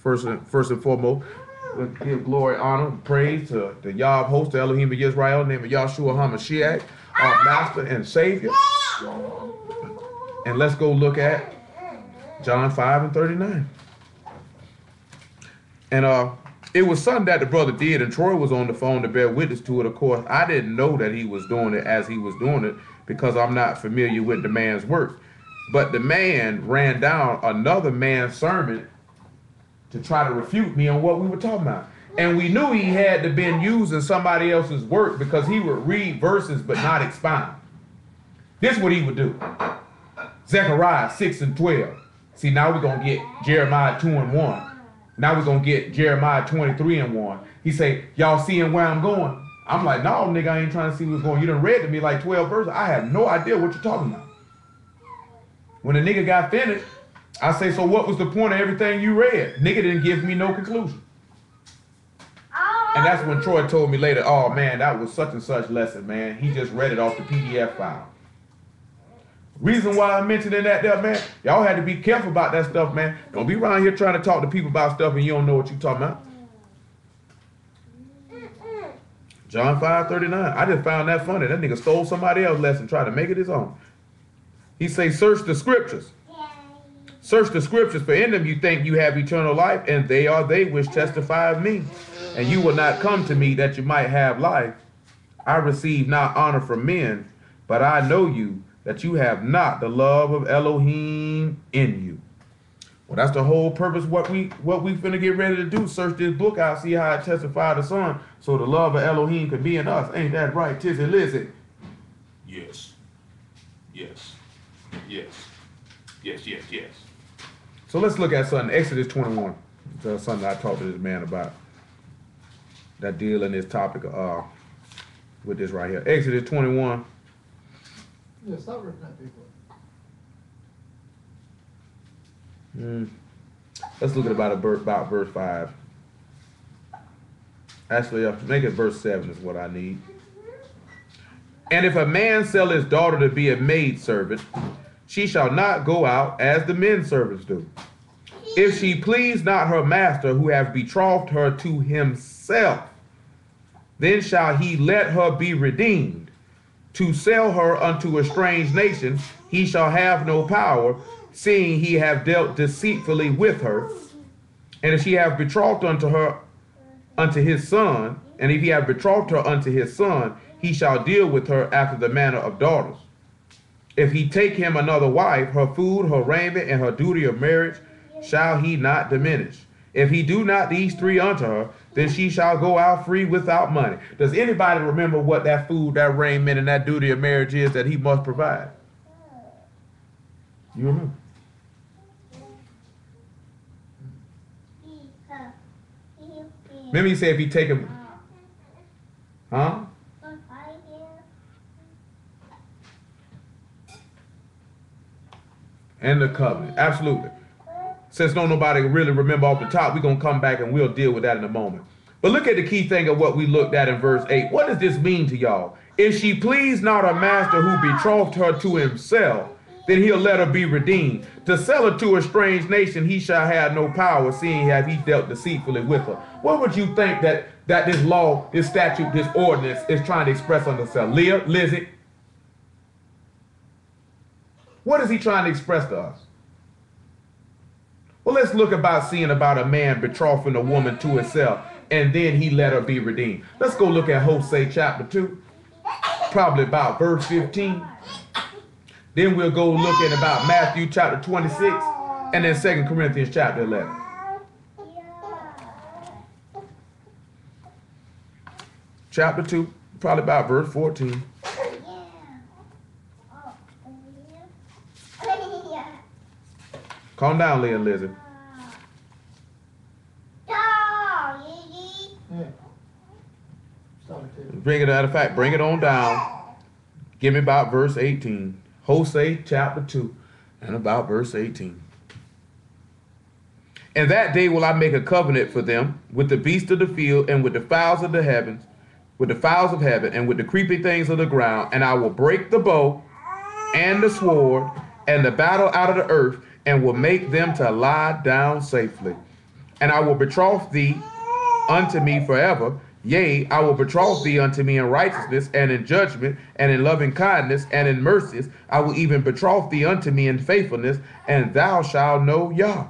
first and foremost. We'll give glory, honor, and praise to the Yah of hosts, the Elohim of Israel, in the name of Yahshua HaMashiach, our Master and Savior. And let's go look at John 5:39. And it was something that the brother did, and Troy was on the phone to bear witness to it. Of course, I didn't know that he was doing it as he was doing it because I'm not familiar with the man's work. But the man ran down another man's sermon to try to refute me on what we were talking about. And we knew he had to been using somebody else's work because he would read verses but not expound. This is what he would do. Zechariah 6:12. See, now we're going to get Jeremiah 2:1. Now we're going to get Jeremiah 23:1. He say, y'all seeing where I'm going? I'm like, no, nigga, I ain't trying to see what's going on. You done read to me like 12 verses. I have no idea what you're talking about. When the nigga got finished, I say, so what was the point of everything you read? Nigga didn't give me no conclusion. And that's when Troy told me later, oh man, that was such and such lesson, man. He just read it off the PDF file. Reason why I'm mentioning that there, man, y'all had to be careful about that stuff, man. Don't be around here trying to talk to people about stuff and you don't know what you're talking about. John 5:39. I just found that funny. That nigga stole somebody else's lesson, tried to make it his own. He say, search the scriptures. Search the scriptures, for in them you think you have eternal life, and they are they which testify of me. And you will not come to me that you might have life. I receive not honor from men, but I know you, that you have not the love of Elohim in you. Well, that's the whole purpose what we finna get ready to do. Search this book out, see how it testifies the Son, so the love of Elohim could be in us. Ain't that right, Tizzy Lizzy? Yes. Yes. Yes. Yes, yes, yes. So let's look at something. Exodus 21. That's something I talked to this man about. That deal in this topic with this right here. Exodus 21. Yeah, stop ripping at people. Let's look at about verse 5. Actually, make it verse 7 is what I need. And if a man sell his daughter to be a maidservant, she shall not go out as the men servants do. If she please not her master who have betrothed her to himself, then shall he let her be redeemed. To sell her unto a strange nation, he shall have no power, seeing he have dealt deceitfully with her. And if she have betrothed unto her unto his son, and if he have betrothed her unto his son, he shall deal with her after the manner of daughters. If he take him another wife, her food, her raiment, and her duty of marriage shall he not diminish. If he do not these three unto her, then she shall go out free without money. Does anybody remember what that food, that raiment, and that duty of marriage is that he must provide? You remember? Remember he said if he take him, huh? And the covenant, absolutely. Since nobody really remember off the top, we're going to come back and we'll deal with that in a moment. But look at the key thing of what we looked at in verse 8. What does this mean to y'all? If she please not her master who betrothed her to himself, then he'll let her be redeemed. To sell her to a strange nation, he shall have no power, seeing have he dealt deceitfully with her. What would you think that this law, this statute, this ordinance is trying to express on itself? Leah, Lizzie? What is he trying to express to us? Well, let's look about seeing about a man betrothing a woman to himself, and then he let her be redeemed. Let's go look at Hosea chapter 2, probably about verse 15. Then we'll go look at about Matthew chapter 26, and then 2 Corinthians chapter 11. Chapter 2, probably about verse 14. Calm down, Leah and Lizzie. Bring it, matter of fact, bring it on down. Give me about verse 18. Hosea chapter 2 and about verse 18. And that day will I make a covenant for them with the beasts of the field and with the fowls of the heavens, with the fowls of heaven and with the creeping things of the ground. And I will break the bow and the sword and the battle out of the earth, and will make them to lie down safely. and I will betroth thee unto me forever. Yea, I will betroth thee unto me in righteousness and in judgment and in loving kindness and in mercies. I will even betroth thee unto me in faithfulness, and thou shalt know Yah.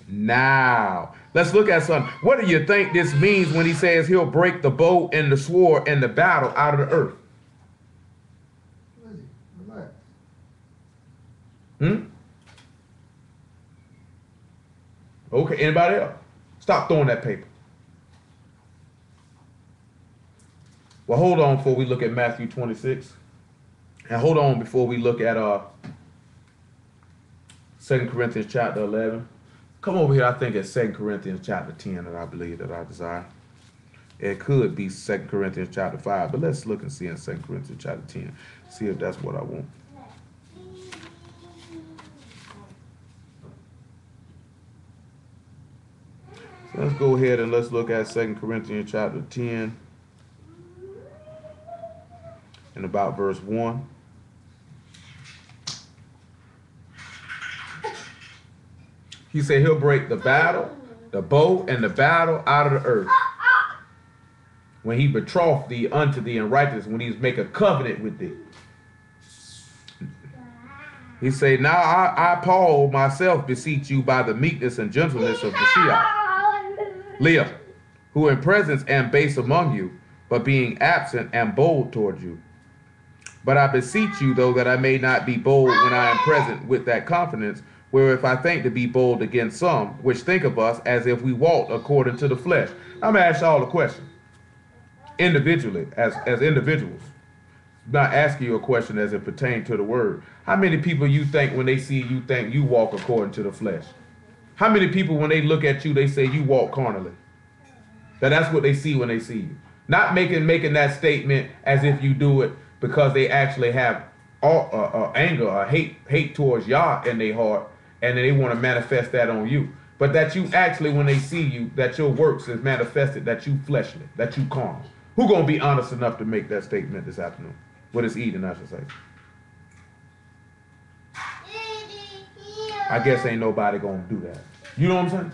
Now, let's look at something. What do you think this means when he says he'll break the bow and the sword and the battle out of the earth? Relax. Okay, anybody else? Stop throwing that paper. Well, hold on before we look at Matthew 26. And hold on before we look at 2 Corinthians chapter 11. Come over here, I think it's 2 Corinthians chapter 10 that I believe that I desire. It could be 2 Corinthians chapter 5, but let's look and see in 2 Corinthians chapter 10. See if that's what I want. So let's go ahead and let's look at 2 Corinthians chapter 10 and about verse 1. He said he'll break the battle, the bow, and the battle out of the earth. When he betroth thee unto thee in righteousness, when he's make a covenant with thee. He say, now I Paul myself beseech you by the meekness and gentleness of Mashiach, Leah, who in presence am base among you, but being absent am bold toward you. But I beseech you, though, that I may not be bold when I am present with that confidence, where if I think to be bold against some, which think of us as if we walked according to the flesh. I'm going to ask y'all a question. Individually, as individuals. I'm not asking you a question as it pertains to the word. How many people you think when they see you think you walk according to the flesh? How many people when they look at you, they say you walk carnally? That's what they see when they see you. Not making that statement as if you do it because they actually have anger or hate towards Yah in their heart, and they want to manifest that on you. But that you actually, when they see you, that your works is manifested, that you fleshly, that you carnal. Who gonna be honest enough to make that statement this afternoon? What is eating, I should say. I guess ain't nobody gonna do that. You know what I'm saying?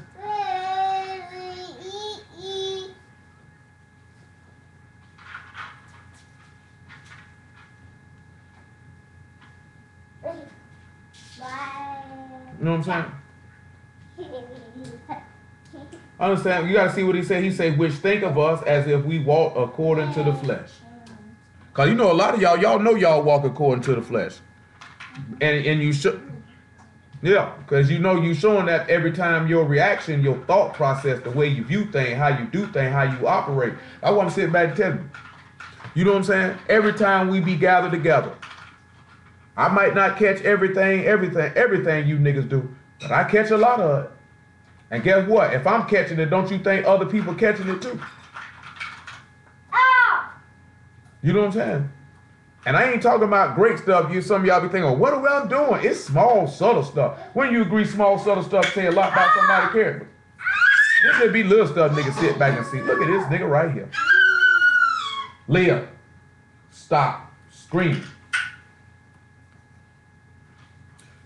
You know what I'm saying? Understand? You got to see what he said. He said, which think of us as if we walk according to the flesh. Because you know a lot of y'all know y'all walk according to the flesh. And you should. Yeah, because you know you showing that every time your reaction, your thought process, the way you view things, how you do things, how you operate. I want to sit back and tell you. You know what I'm saying? Every time we be gathered together, I might not catch everything you niggas do, but I catch a lot of it. And guess what? If I'm catching it, don't you think other people catching it too? You know what I'm saying? And I ain't talking about great stuff. Some of y'all be thinking, what are I'm doing? It's small, subtle stuff. When you agree small, subtle stuff say a lot about somebody's character. This should be little stuff niggas sit back and see. Look at this nigga right here. Leah, stop screaming.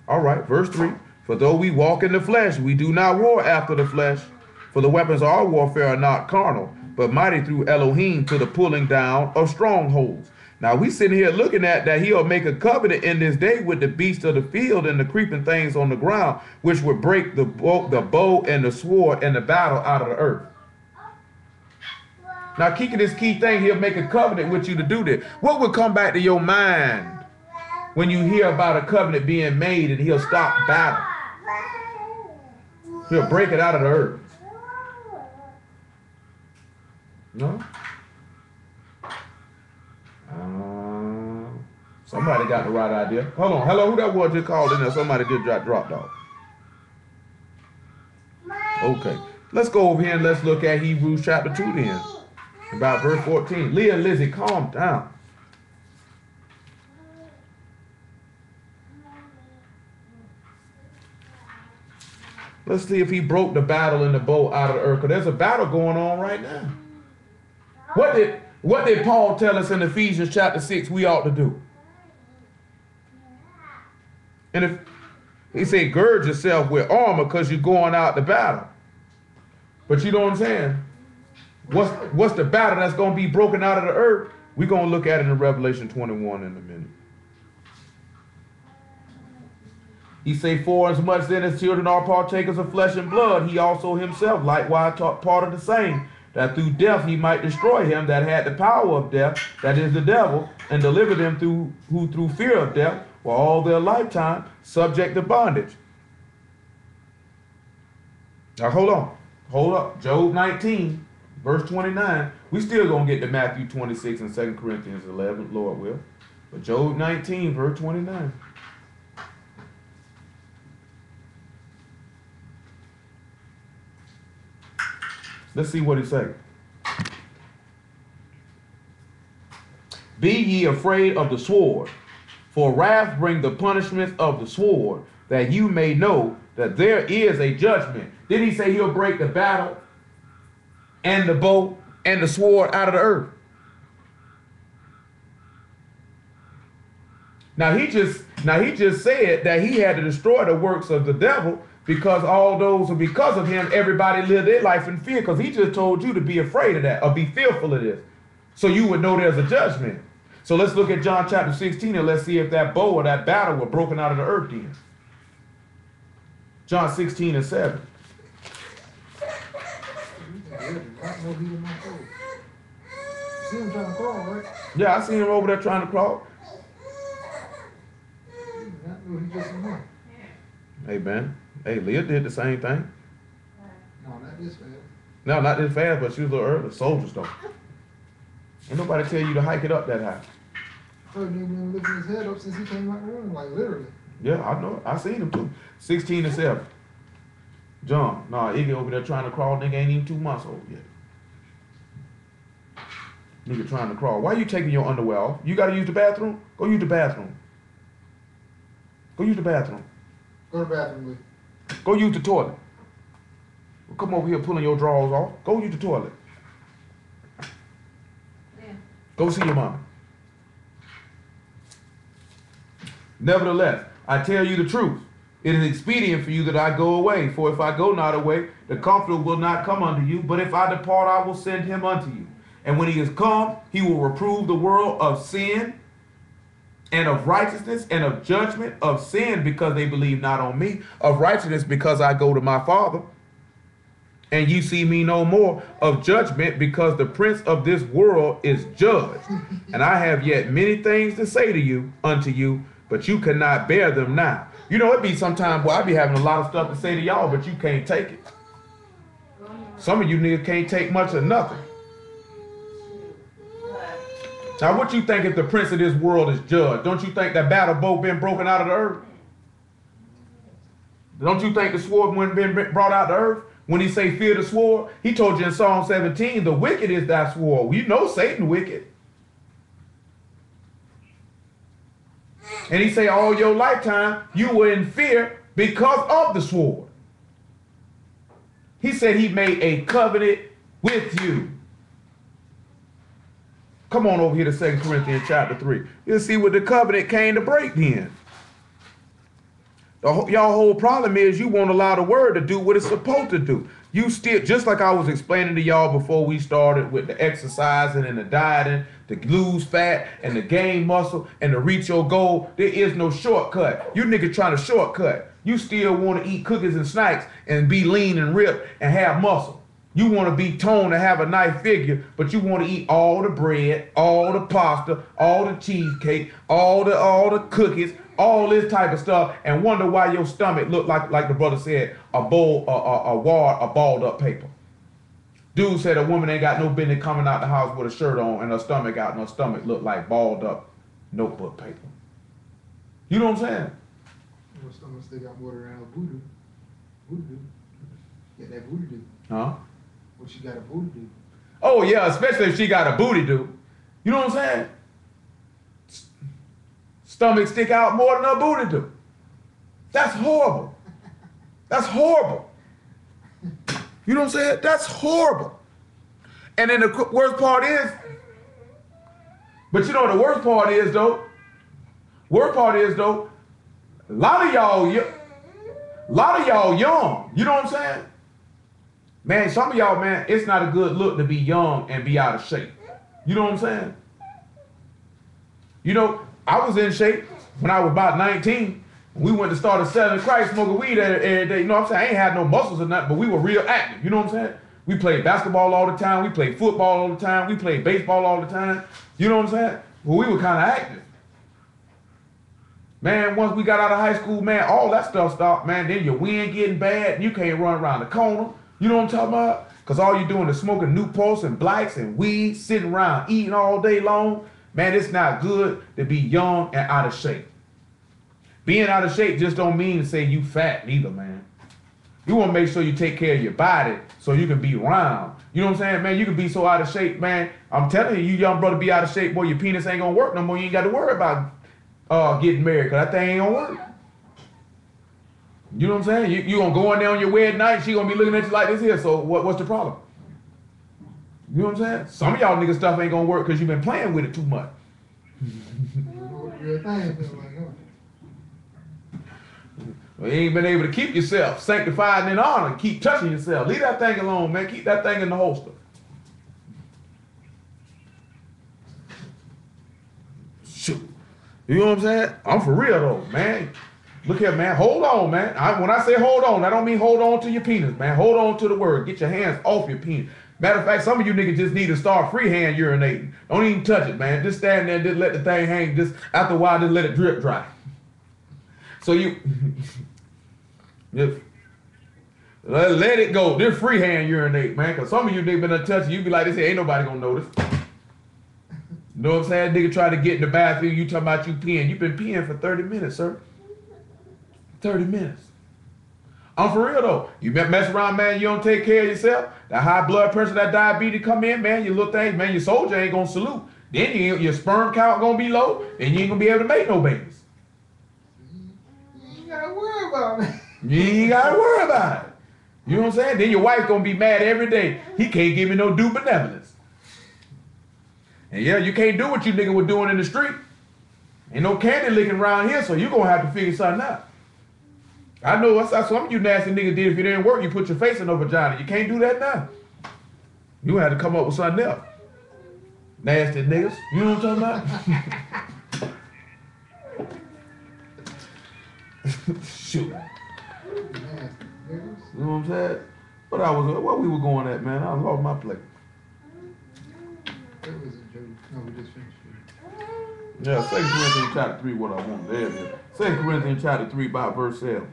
All right, verse 3. For though we walk in the flesh, we do not war after the flesh. For the weapons of our warfare are not carnal, but mighty through Elohim to the pulling down of strongholds. Now we sitting here looking at that he'll make a covenant in this day with the beasts of the field and the creeping things on the ground, which would break the bow and the sword and the battle out of the earth. Now kicking this key thing, he'll make a covenant with you to do this. What would come back to your mind when you hear about a covenant being made and he'll stop battle? He'll break it out of the earth. No? Somebody got the right idea. Hold on. Hello, who that was just called in there? Somebody just dropped off. Okay. Let's go over here and let's look at Hebrews chapter 2 then. About verse 14. Leah and Lizzie, calm down. Let's see if he broke the battle and the bow out of the earth. Because there's a battle going on right now. What did Paul tell us in Ephesians chapter 6 we ought to do? And if he said, gird yourself with armor because you're going out to battle. But you know what I'm saying? What's the battle that's going to be broken out of the earth? We're going to look at it in Revelation 21 in a minute. He say, for as much then as children are partakers of flesh and blood, he also himself likewise taught part of the same, that through death he might destroy him that had the power of death, that is the devil, and deliver them who through fear of death were all their lifetime subject to bondage. Now hold up. Job 19, verse 29. We still gonna get to Matthew 26 and 2 Corinthians 11, Lord will. But Job 19, verse 29. Let's see what he says. Be ye afraid of the sword, for wrath bring the punishment of the sword, that you may know that there is a judgment. Did he say he'll break the battle and the bow and the sword out of the earth? Now he just said that he had to destroy the works of the devil, because all those who because of him, everybody lived their life in fear, because he just told you to be afraid of that or be fearful of this. So you would know there's a judgment. So let's look at John chapter 16 and let's see if that bow or that battle were broken out of the earth then. John 16 and 7. See him trying to crawl, right? Yeah, I seen him over there trying to crawl. He just won. Hey, man. Hey, Leah did the same thing. No, not this fast. No, not this fast, but she was a little early. Soldiers, though. Ain't nobody tell you to hike it up that high. I heard him been lifting his head up since he came out the room, like literally. Yeah, I know. I seen him, too. 16 and 7. John, nah, Iggy over there trying to crawl. Nigga ain't even 2 months old yet. Nigga trying to crawl. Why you taking your underwear off? You got to use the bathroom? Go use the bathroom. Go use the bathroom. Go to the bathroom, Lee. Go use the toilet. Come over here pulling your drawers off. Go use the toilet. Yeah. Go see your mama. Nevertheless, I tell you the truth. It is expedient for you that I go away. For if I go not away, the Comforter will not come unto you. But if I depart, I will send him unto you. And when he is come, he will reprove the world of sin and of righteousness and of judgment, of sin because they believe not on me, of righteousness because I go to my Father, and you see me no more, of judgment because the prince of this world is judged. And I have yet many things to say to you, unto you, but you cannot bear them now. You know, it be sometimes where I be having a lot of stuff to say to y'all, but you can't take it. Some of you niggas can't take much of nothing. Now, what you think if the prince of this world is judged? Don't you think that battle bow been broken out of the earth? Don't you think the sword when been brought out of the earth? When he say fear the sword, he told you in Psalm 17, the wicked is thy sword. You know Satan wicked. And he say all your lifetime you were in fear because of the sword. He said he made a covenant with you. Come on over here to 2 Corinthians chapter 3. You'll see what the covenant came to break then. Y'all whole problem is you won't allow the word to do what it's supposed to do. You still, just like I was explaining to y'all before we started with the exercising and the dieting, to lose fat and to gain muscle and to reach your goal, there is no shortcut. You niggas trying to shortcut. You still want to eat cookies and snacks and be lean and ripped and have muscle. You want to be toned and have a nice figure, but you want to eat all the bread, all the pasta, all the cheesecake, all the cookies, all this type of stuff, and wonder why your stomach look like the brother said, a wad of balled up paper. Dude said a woman ain't got no business coming out the house with a shirt on and her stomach out and her stomach look like balled up notebook paper. You know what I'm saying? Your stomach still got water around voodoo. Voodoo. Get that voodoo. Huh? What she got a booty do? Oh yeah, especially if she got a booty do. You know what I'm saying? Stomach stick out more than her booty do. That's horrible. That's horrible. You know what I'm saying? That's horrible. And then the worst part is, but you know what the worst part is though? Worst part is though, a lot of y'all young. You know what I'm saying? Man, some of y'all, man, it's not a good look to be young and be out of shape. You know what I'm saying? You know, I was in shape when I was about 19. We went to start selling crack, smoking weed every day. You know what I'm saying? I ain't had no muscles or nothing, but we were real active. You know what I'm saying? We played basketball all the time. We played football all the time. We played baseball all the time. You know what I'm saying? Well, we were kind of active. Man, once we got out of high school, man, all that stuff stopped, man. Then your wind getting bad. You can't run around the corner. You know what I'm talking about? Because all you're doing is smoking Newports and Blacks and weed, sitting around eating all day long. Man, it's not good to be young and out of shape. Being out of shape just don't mean to say you fat neither, man. You want to make sure you take care of your body so you can be round. You know what I'm saying, man? You can be so out of shape, man. I'm telling you, you young brother be out of shape, boy, your penis ain't going to work no more. You ain't got to worry about getting married because that thing ain't going to work. You know what I'm saying? You going to go in there on your wedding night, she going to be looking at you like this here, so what's the problem? You know what I'm saying? Some of y'all niggas stuff ain't going to work because you've been playing with it too much. You ain't been able to keep yourself sanctified and in honor. Keep touching yourself. Leave that thing alone, man. Keep that thing in the holster. Shoot. You know what I'm saying? I'm for real though, man. Look here, man. Hold on, man. When I say hold on, I don't mean hold on to your penis, man. Hold on to the word. Get your hands off your penis. Matter of fact, some of you niggas just need to start freehand urinating. Don't even touch it, man. Just stand there and just let the thing hang. Just after a while, just let it drip dry. So you just let it go. Just freehand urinate, man. Because some of you niggas been touching, you be like, this ain't nobody gonna notice. You know what I'm saying? Nigga try to get in the bathroom, you talking about you peeing. You been peeing for 30 minutes, sir. 30 minutes. I'm for real though. You mess around, man, you don't take care of yourself. That high blood pressure, that diabetes come in, man, your little thing, man, your soldier ain't gonna salute. Then your sperm count gonna be low, and you ain't gonna be able to make no babies. You ain't gotta worry about it. You ain't gotta worry about it. You know what I'm saying? Then your wife gonna be mad every day. He can't give me no due benevolence. And yeah, you can't do what you nigga were doing in the street. Ain't no candy licking around here, so you gonna have to figure something out. I know that's some of you nasty niggas did. If it didn't work, you put your face in a vagina. You can't do that now. You had to come up with something else. Nasty niggas. You know what I'm talking about? Shoot. You know what I'm saying? Where we were going at, man? I lost my place. That was a joke. No, we just finished it. Yeah, 2 Corinthians chapter 3, what I want. There it is. 2 Corinthians chapter 3 by verse 7.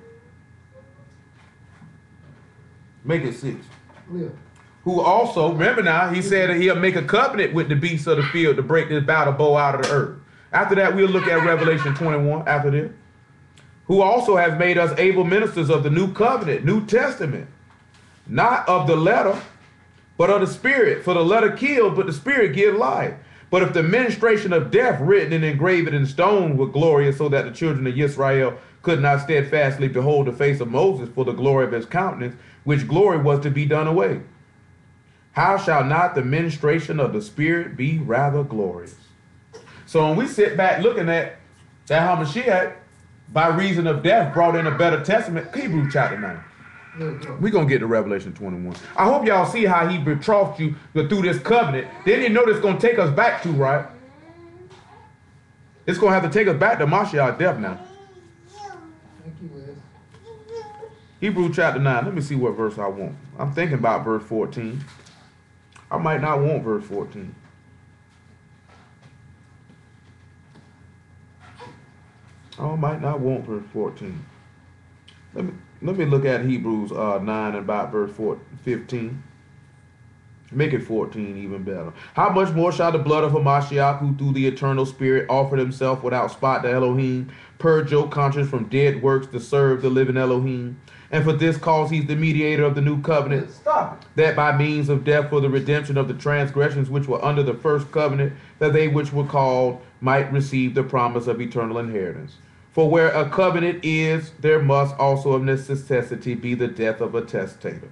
Make it 6. Yeah. Who also, remember now, he said that he'll make a covenant with the beasts of the field to break this battle bow out of the earth. After that, we'll look at Revelation 21 after this. Who also has made us able ministers of the new covenant, New Testament, not of the letter, but of the spirit. For the letter killed, but the spirit give life. But if the ministration of death written and engraved in stone were glorious, so that the children of Israel could not steadfastly behold the face of Moses for the glory of his countenance, which glory was to be done away, how shall not the ministration of the spirit be rather glorious? So when we sit back looking at that Hamashiach, by reason of death, brought in a better testament, Hebrews chapter 9. We're going to get to Revelation 21. I hope y'all see how he betrothed you through this covenant. Then you know it's going to take us back to, right? It's going to have to take us back to Mashiach's death now. Thank you, Wes. Hebrews chapter 9. Let me see what verse I want. I'm thinking about verse 14. I might not want verse 14. I might not want verse 14. Let me look at Hebrews 9 and about verse 15. Make it 14 even better. How much more shall the blood of Hamashiach, who through the eternal spirit offered himself without spot to Elohim, purge your conscience from dead works to serve the living Elohim? And for this cause he's the mediator of the new covenant, that by means of death for the redemption of the transgressions which were under the first covenant, that they which were called might receive the promise of eternal inheritance. For where a covenant is, there must also of necessity be the death of a testator.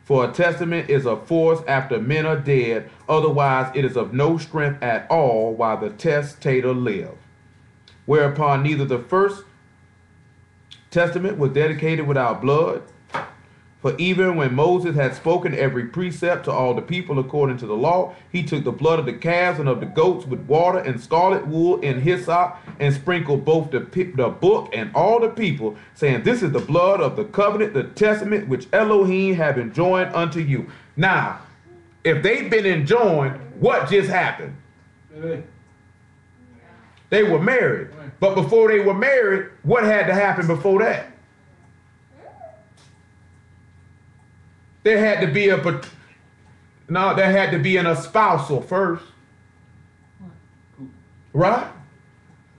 For a testament is of force after men are dead, otherwise it is of no strength at all while the testator live. Whereupon neither the first testament was dedicated without blood, For even when Moses had spoken every precept to all the people according to the law, he took the blood of the calves and of the goats with water and scarlet wool and hyssop and sprinkled both the book and all the people, saying, This is the blood of the covenant, the testament which Elohim have enjoined unto you. Now, if they've been enjoined, what just happened? They were married. But before they were married, what had to happen before that? There had to be there had to be an espousal first. Right?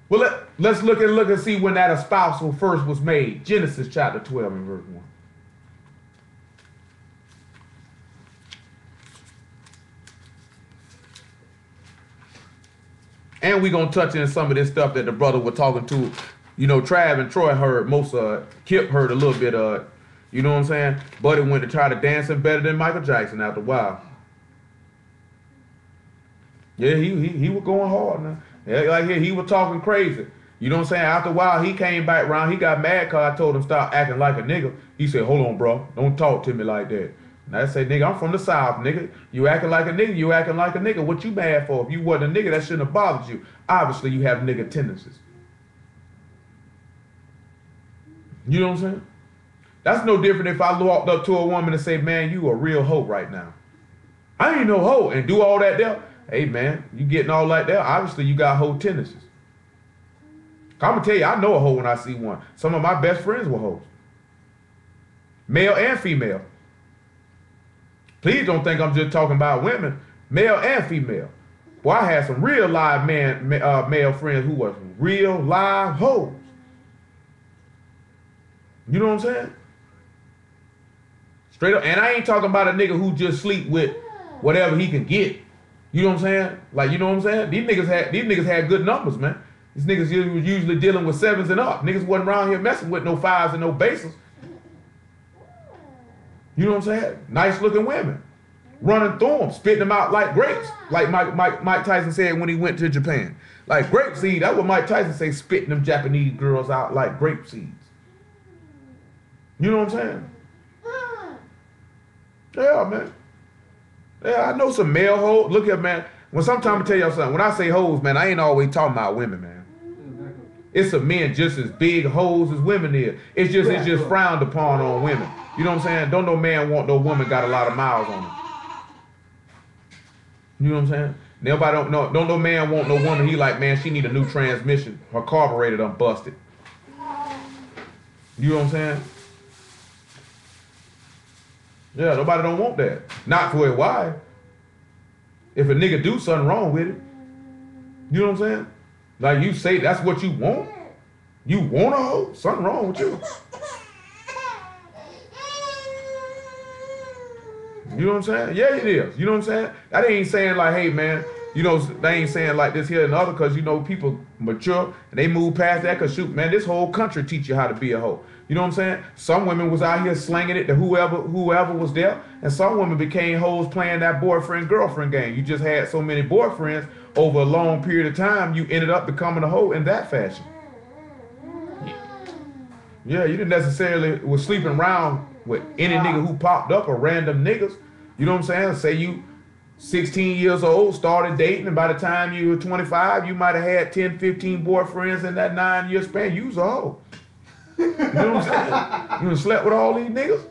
Well, let's look and see when that espousal first was made. Genesis chapter 12 and verse 1. And we're going to touch in some of this stuff that the brother was talking to. You know, Trav and Troy heard most of it. Kip heard a little bit of it. You know what I'm saying? Buddy went to try to dancing better than Michael Jackson after a while. Yeah, he was going hard now. Yeah, like he was talking crazy. You know what I'm saying? After a while, he came back around. He got mad because I told him stop acting like a nigga. He said, hold on, bro. Don't talk to me like that. And I say, nigga, I'm from the South, nigga. You acting like a nigga, you acting like a nigga. What you mad for? If you wasn't a nigga, that shouldn't have bothered you. Obviously, you have nigga tendencies. You know what I'm saying? That's no different if I walked up to a woman and say, man, you a real hoe right now. I ain't no hoe. And do all that there. Hey, man, you getting all that there. Obviously, you got hoe tendencies. I'm going to tell you, I know a hoe when I see one. Some of my best friends were hoes. Male and female. Please don't think I'm just talking about women. Male and female. Boy, I had some real live male friends who was real live hoes. You know what I'm saying? Straight up. And I ain't talking about a nigga who just sleep with whatever he can get. You know what I'm saying? Like, you know what I'm saying? These niggas had good numbers, man. These niggas was usually dealing with 7s and up. Niggas wasn't around here messing with no 5s and no bases. You know what I'm saying? Nice looking women. Running through them, spitting them out like grapes. Like Mike Tyson said when he went to Japan. Like grape seed. That's what Mike Tyson say, spitting them Japanese girls out like grape seeds. You know what I'm saying? Yeah, man. Yeah, I know some male hoes. Look here, man. When sometimes I tell y'all something, when I say hoes, man, I ain't always talking about women, man. It's some men just as big hoes as women is. It's just frowned upon on women. You know what I'm saying? Don't no man want no woman got a lot of miles on him. You know what I'm saying? Nobody don't no man want no woman. He like, man, she need a new transmission. Her carburetor done busted. You know what I'm saying? Yeah, nobody don't want that. Not for a wife. If a nigga do something wrong with it. You know what I'm saying? Like you say that's what you want. You want a hoe? Something wrong with you. You know what I'm saying? Yeah, it is. You know what I'm saying? That ain't saying like, hey man, you know, they ain't saying like this here and other because you know people mature and they move past that because shoot, man, this whole country teach you how to be a hoe. You know what I'm saying? Some women was out here slanging it to whoever was there, and some women became hoes playing that boyfriend-girlfriend game. You just had so many boyfriends over a long period of time, you ended up becoming a hoe in that fashion. Yeah, you didn't necessarily was sleeping around with any nigga who popped up or random niggas. You know what I'm saying? Say you 16 years old, started dating, and by the time you were 25, you might have had 10, 15 boyfriends in that 9-year span. You was a hoe. You know what I'm saying? You done slept with all these niggas?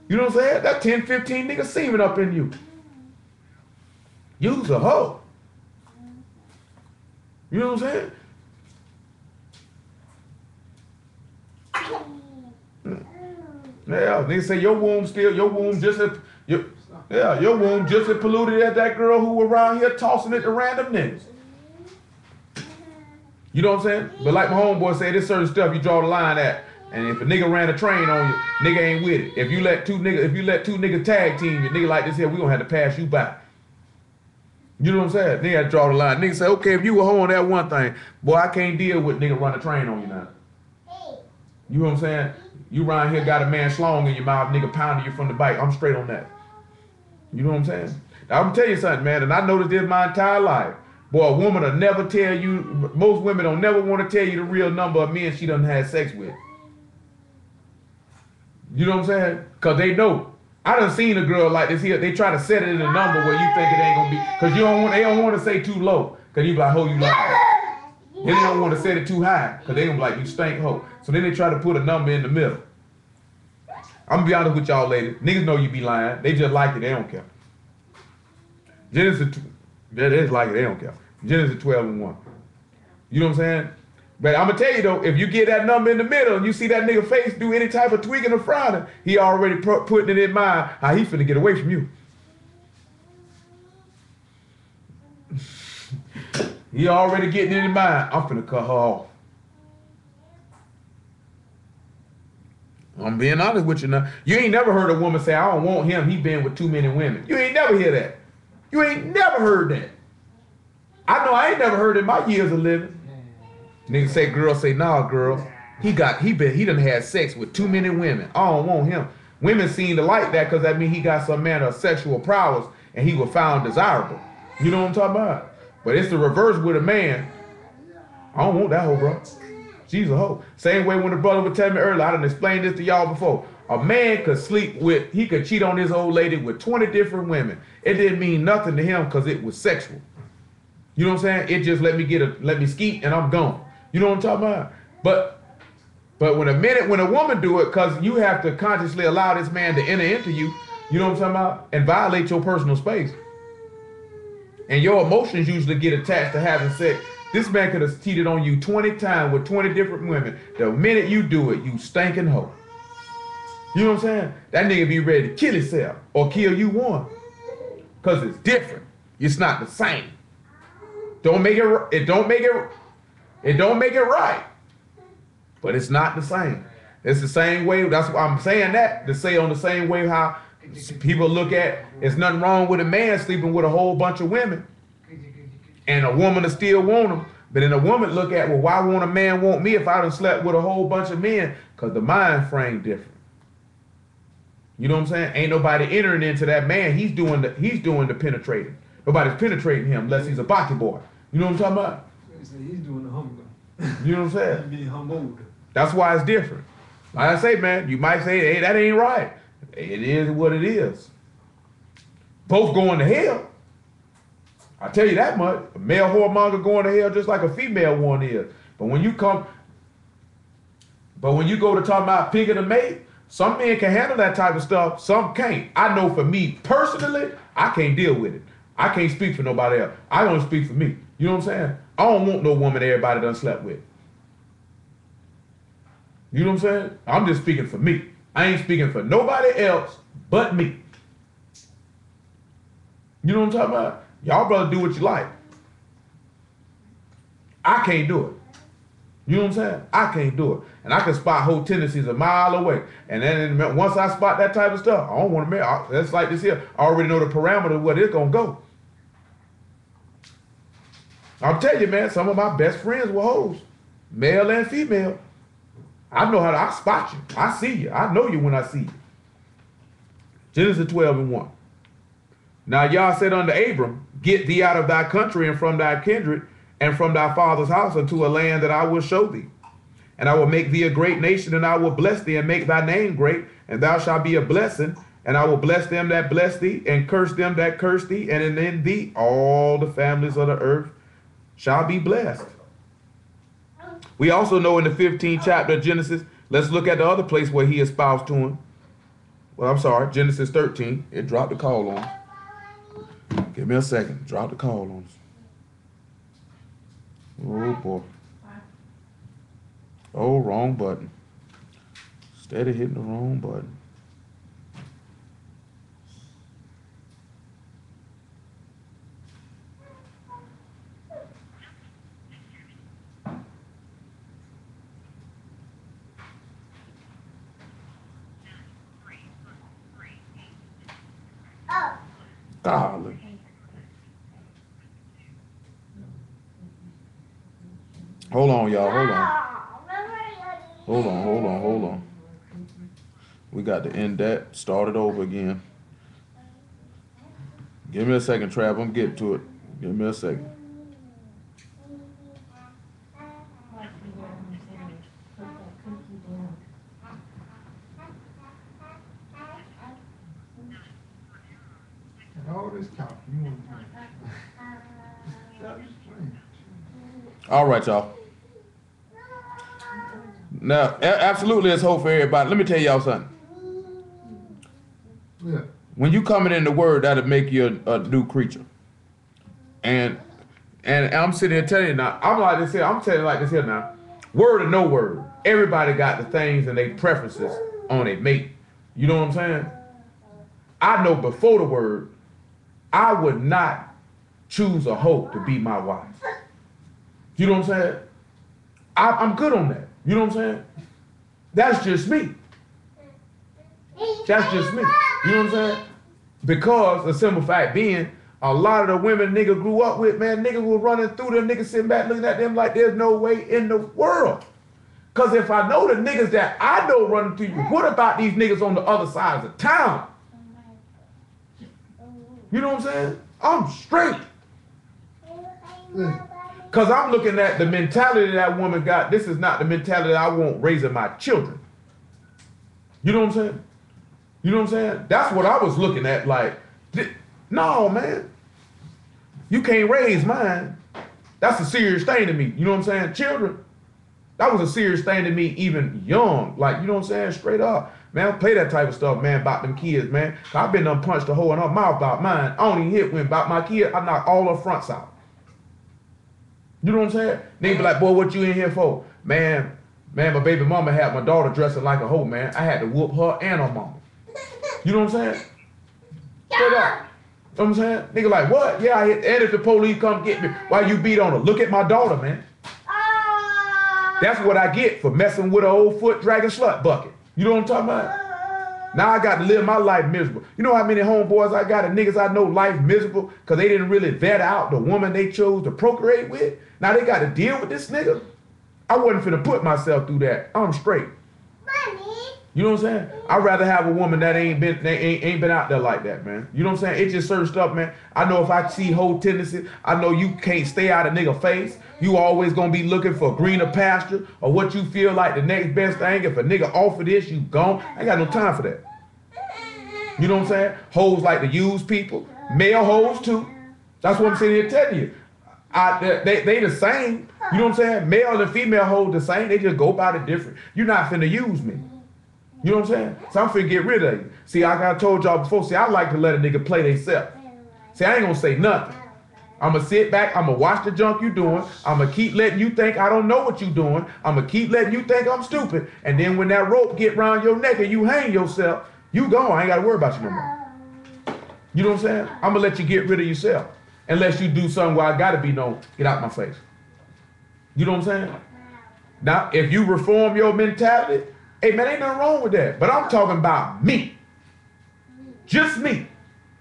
You know what I'm saying? That 10, 15 niggas seeming up in you. You's a hoe. You know what I'm saying? Yeah, they say your womb just as polluted as that girl who around here tossing it to random niggas. You know what I'm saying? But like my homeboy said, there's certain stuff you draw the line at. And if a nigga ran a train on you, nigga ain't with it. If you let two niggas tag team you, nigga like this here, we gonna have to pass you by. You know what I'm saying? Nigga had to draw the line. Nigga say, okay, if you a hoe on that one thing, boy, I can't deal with nigga run a train on you now. You know what I'm saying? You around here got a man schlong in your mouth, nigga pounding you from the bike. I'm straight on that. You know what I'm saying? Now, I'm gonna tell you something, man, and I noticed this my entire life. Boy, a woman will never tell you, most women don't never want to tell you the real number of men she done had sex with. You know what I'm saying? Because they know. I done seen a girl like this here. They try to set it in a number where you think it ain't gonna be. Because they don't want to say too low. Because you be like, ho, you like. Then they don't want to set it too high. Because they gonna be like, you stink ho. So then they try to put a number in the middle. I'm gonna be honest with y'all ladies. Niggas know you be lying. They just like it. They don't care. Genesis, they just like it. They don't care. Genesis 12:1. You know what I'm saying? But I'm gonna tell you though, if you get that number in the middle and you see that nigga face do any type of tweaking or frowning, he already putting it in mind how he finna get away from you. He already getting it in mind. I'm finna cut her off. I'm being honest with you now. You ain't never heard a woman say, I don't want him, he been with too many women. You ain't never hear that. You ain't never heard that. I know I ain't never heard it in my years of living. Niggas say, girls say, nah, girl. He done had sex with too many women. I don't want him. Women seem to like that because that means he got some manner of sexual prowess and he was found desirable. You know what I'm talking about? But it's the reverse with a man. I don't want that hoe, bro. She's a hoe. Same way when the brother would tell me earlier, I done explained this to y'all before. A man could he could cheat on his old lady with 20 different women. It didn't mean nothing to him because it was sexual. You know what I'm saying? It just let me skeet and I'm gone. You know what I'm talking about? But when a woman do it, because you have to consciously allow this man to enter into you, you know what I'm talking about? And violate your personal space. And your emotions usually get attached to having sex. This man could have cheated on you 20 times with 20 different women. The minute you do it, you stinking hoe. You know what I'm saying? That nigga be ready to kill himself or kill you one. Because it's different. It's not the same. It don't make it right. But it's not the same. It's the same way. That's why I'm saying that, to say on the same way how people look at, it's nothing wrong with a man sleeping with a whole bunch of women and a woman to still want him. But then a woman look at, well, why won't a man want me if I done slept with a whole bunch of men? Because the mind frame different. You know what I'm saying? Ain't nobody entering into that man. He's doing the penetrating. Nobody's penetrating him unless he's a baki boy. You know what I'm talking about? He's doing the humble. You know what I'm saying? Being humbled. That's why it's different. Like I say, man, you might say, hey, that ain't right. It is what it is. Both going to hell. I tell you that much. A male whoremonger going to hell just like a female one is. But when you go to talk about picking a mate, some men can handle that type of stuff, some can't. I know for me personally, I can't deal with it. I can't speak for nobody else. I don't speak for me. You know what I'm saying? I don't want no woman everybody done slept with. You know what I'm saying? I'm just speaking for me. I ain't speaking for nobody else but me. You know what I'm talking about? Y'all brother do what you like. I can't do it. You know what I'm saying? I can't do it. And I can spot whole tendencies a mile away. And then once I spot that type of stuff, I don't want to marry. That's like this here. I already know the parameter of where it's going to go. I'll tell you, man, some of my best friends were hoes. Male and female. I know I spot you. I see you. I know you when I see you. Genesis 12:1. Now Yah said unto Abram, get thee out of thy country and from thy kindred and from thy father's house unto a land that I will show thee. And I will make thee a great nation, and I will bless thee and make thy name great, and thou shalt be a blessing. And I will bless them that bless thee, and curse them that curse thee, and in thee all the families of the earth shall be blessed. We also know in the 15th chapter of Genesis, let's look at the other place where he espoused to him. Well, I'm sorry, Genesis 13. It dropped the call on us. Give me a second. Drop the call on us. Oh, boy. Oh, wrong button. Steady hitting the wrong button. Golly. Hold on, y'all. Hold on. We got to end that. Start it over again. Give me a second, Trav. I'm getting to it. Give me a second. All this couch. You want to just playing. All right, y'all. Now, absolutely, it's hope for everybody. Let me tell y'all something. Yeah. When you coming in the word, that'll make you a new creature. And I'm sitting here telling you now, I'm like this here, I'm telling you like this here now. Word or no word, everybody got the things and they preferences on a mate. You know what I'm saying? I know before the word, I would not choose a hoe to be my wife. You know what I'm saying? I'm good on that. You know what I'm saying? That's just me. That's just me. You know what I'm saying? Because the simple fact being, a lot of the women nigga grew up with, man, niggas was running through them, niggas sitting back looking at them like there's no way in the world. Because if I know the niggas that I know running through you, what about these niggas on the other side of the town? You know what I'm saying? I'm straight. Because I'm looking at the mentality that woman got. This is not the mentality I want raising my children. You know what I'm saying? You know what I'm saying? That's what I was looking at. Like, no, man. You can't raise mine. That's a serious thing to me. You know what I'm saying? Children, that was a serious thing to me even young. Like, you know what I'm saying? Straight up. Man, I don't play that type of stuff, man, about them kids, man. I've been done punched a hole in her mouth about mine. I don't even hit when about my kid. I knock all her fronts out. You know what I'm saying? They be like, boy, what you in here for? Man, my baby mama had my daughter dressing like a hoe, man. I had to whoop her and her mama. You know what I'm saying? Straight up. You know what I'm saying? Nigga like, what? Yeah, I hit, and if the police come get me, why you beat on her? Look at my daughter, man. That's what I get for messing with an old foot dragging slut bucket. You know what I'm talking about? Now I got to live my life miserable. You know how many homeboys I got and niggas I know life miserable because they didn't really vet out the woman they chose to procreate with? Now they got to deal with this nigga? I wasn't finna put myself through that. I'm straight. You know what I'm saying? I'd rather have a woman that ain't been out there like that, man. You know what I'm saying? It's just certain stuff, man. I know if I see whole tendencies, I know you can't stay out of nigga face. You always gonna be looking for greener pasture or what you feel like the next best thing. If a nigga offer this, you gone. I ain't got no time for that. You know what I'm saying? Hoes like to use people. Male hoes too. That's what I'm sitting here telling you. They the same. You know what I'm saying? Male and female hoes the same. They just go about it different. You're not finna use me. You know what I'm saying? So I'm finna get rid of you. See, like I told y'all before, see, I like to let a nigga play theyself. See, I ain't gonna say nothing. I'm gonna sit back, I'm gonna watch the junk you doing, I'm gonna keep letting you think I don't know what you doing, I'm gonna keep letting you think I'm stupid, and then when that rope get around your neck and you hang yourself, you gone, I ain't gotta worry about you no more. You know what I'm saying? I'm gonna let you get rid of yourself. Unless you do something where I gotta be known, get out my face. You know what I'm saying? Now, if you reform your mentality, hey man, ain't nothing wrong with that. But I'm talking about me. Just me.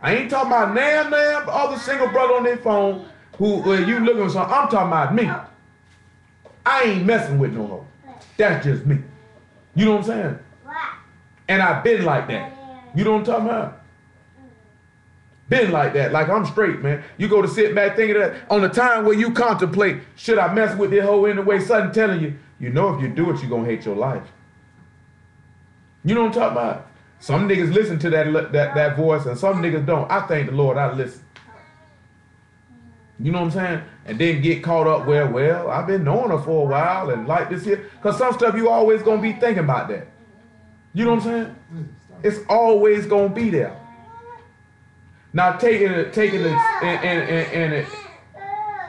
I ain't talking about other single brother on their phone who you looking for something. I'm talking about me. I ain't messing with no hoe. That's just me. You know what I'm saying? And I've been like that. You know what I'm talking about? Been like that. Like I'm straight, man. You go to sit back thinking that on the time where you contemplate, should I mess with this hoe anyway? Something telling you, you know if you do it, you're gonna hate your life. You know what I'm talking about? Some niggas listen to that voice and some niggas don't. I thank the Lord I listen. You know what I'm saying? And then get caught up where, well, I've been knowing her for a while and like this here. Because some stuff you always going to be thinking about that. You know what I'm saying? It's always going to be there. Now taking it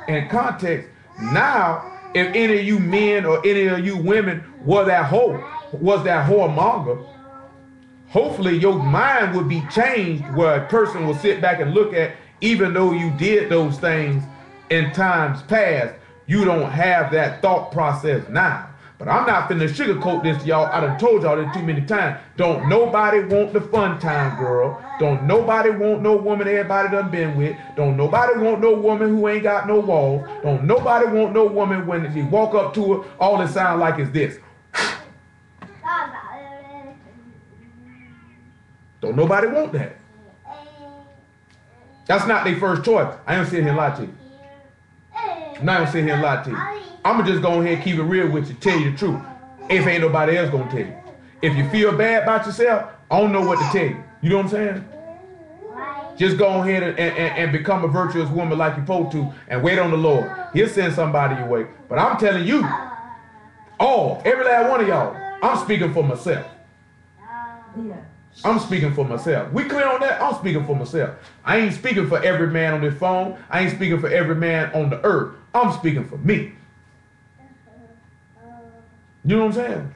in context, now if any of you men or any of you women was that whoremonger, hopefully your mind would be changed where a person will sit back and look at, even though you did those things in times past, you don't have that thought process now. But I'm not finna sugarcoat this to y'all. I done told y'all this too many times. Don't nobody want the fun time girl. Don't nobody want no woman everybody done been with. Don't nobody want no woman who ain't got no walls. Don't nobody want no woman when you walk up to her, all it sound like is this. Don't nobody want that. That's not their first choice. I ain't sitting here and lie to you. I'm not gonna sit here and lie to you. I'm gonna just go ahead and keep it real with you, tell you the truth. If ain't nobody else gonna tell you. If you feel bad about yourself, I don't know what to tell you. You know what I'm saying? Just go ahead and become a virtuous woman like you're supposed to and wait on the Lord. He'll send somebody your way. But I'm telling you, every last one of y'all, I'm speaking for myself. I'm speaking for myself. We clear on that? I'm speaking for myself. I ain't speaking for every man on this phone. I ain't speaking for every man on the earth. I'm speaking for me. You know what I'm saying?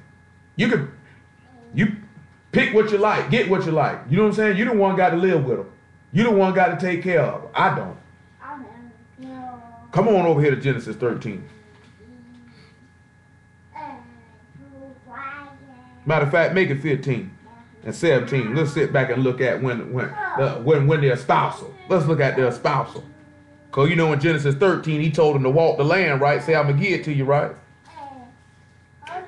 You pick what you like, get what you like. You know what I'm saying? You the one got to live with them. You the one got to take care of them. I don't. Come on over here to Genesis 13. Matter of fact, make it 15 and 17. Let's sit back and look at when they're espousal. Let's look at their espousal. Because you know in Genesis 13, he told them to walk the land, right? Say, I'm going to give it to you, right?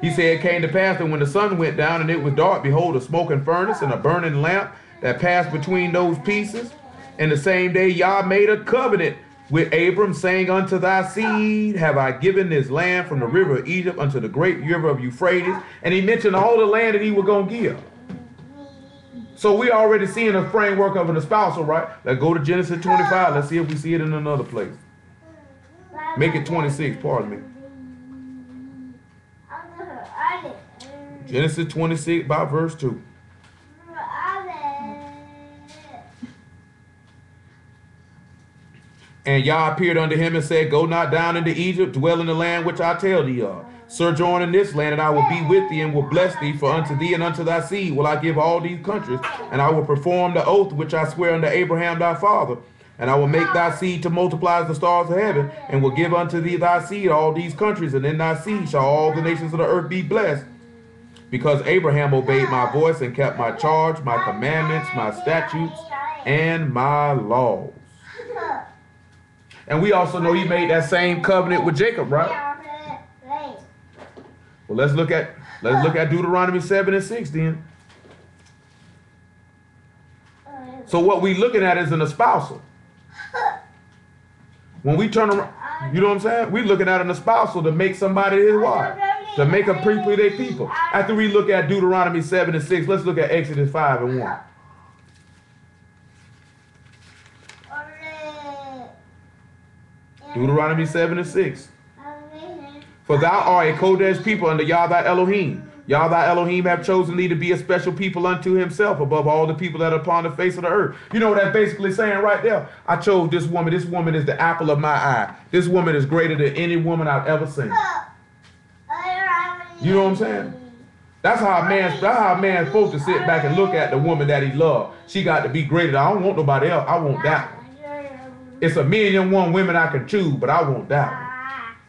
He said, it came to pass that when the sun went down and it was dark, behold, a smoking furnace and a burning lamp that passed between those pieces. And the same day Yah made a covenant with Abram, saying, unto thy seed have I given this land from the river of Egypt unto the great river of Euphrates. And he mentioned all the land that he was going to give. So we already seeing a framework of an espousal, right? Let's go to Genesis 25. Let's see if we see it in another place. Make it 26, pardon me. Genesis 26 by verse 2. And Yah appeared unto him and said, go not down into Egypt, dwell in the land which I tell thee of. Sojourn in this land, and I will be with thee and will bless thee, for unto thee and unto thy seed will I give all these countries, and I will perform the oath which I swear unto Abraham thy father. And I will make thy seed to multiply as the stars of heaven, and will give unto thee thy seed all these countries, and in thy seed shall all the nations of the earth be blessed. Because Abraham obeyed my voice and kept my charge, my commandments, my statutes, and my laws. And we also know he made that same covenant with Jacob, right? Well, let's look at Deuteronomy 7 and 6 then. So what we looking at is an espousal. When we turn around, you know what I'm saying? We're looking at an espousal to make somebody his wife, to make a people their people. After we look at Deuteronomy 7 and 6, let's look at Exodus 5 and 1. Deuteronomy 7 and 6. For thou art a Kodesh people unto Yah thy Elohim. Yah thy Elohim have chosen thee to be a special people unto himself above all the people that are upon the face of the earth. You know what that's basically saying right there? I chose this woman. This woman is the apple of my eye. This woman is greater than any woman I've ever seen. You know what I'm saying? That's how a man's supposed to sit back and look at the woman that he loved. She got to be greater. I don't want nobody else. I want that one. It's 1,000,001 women I can choose, but I want that one.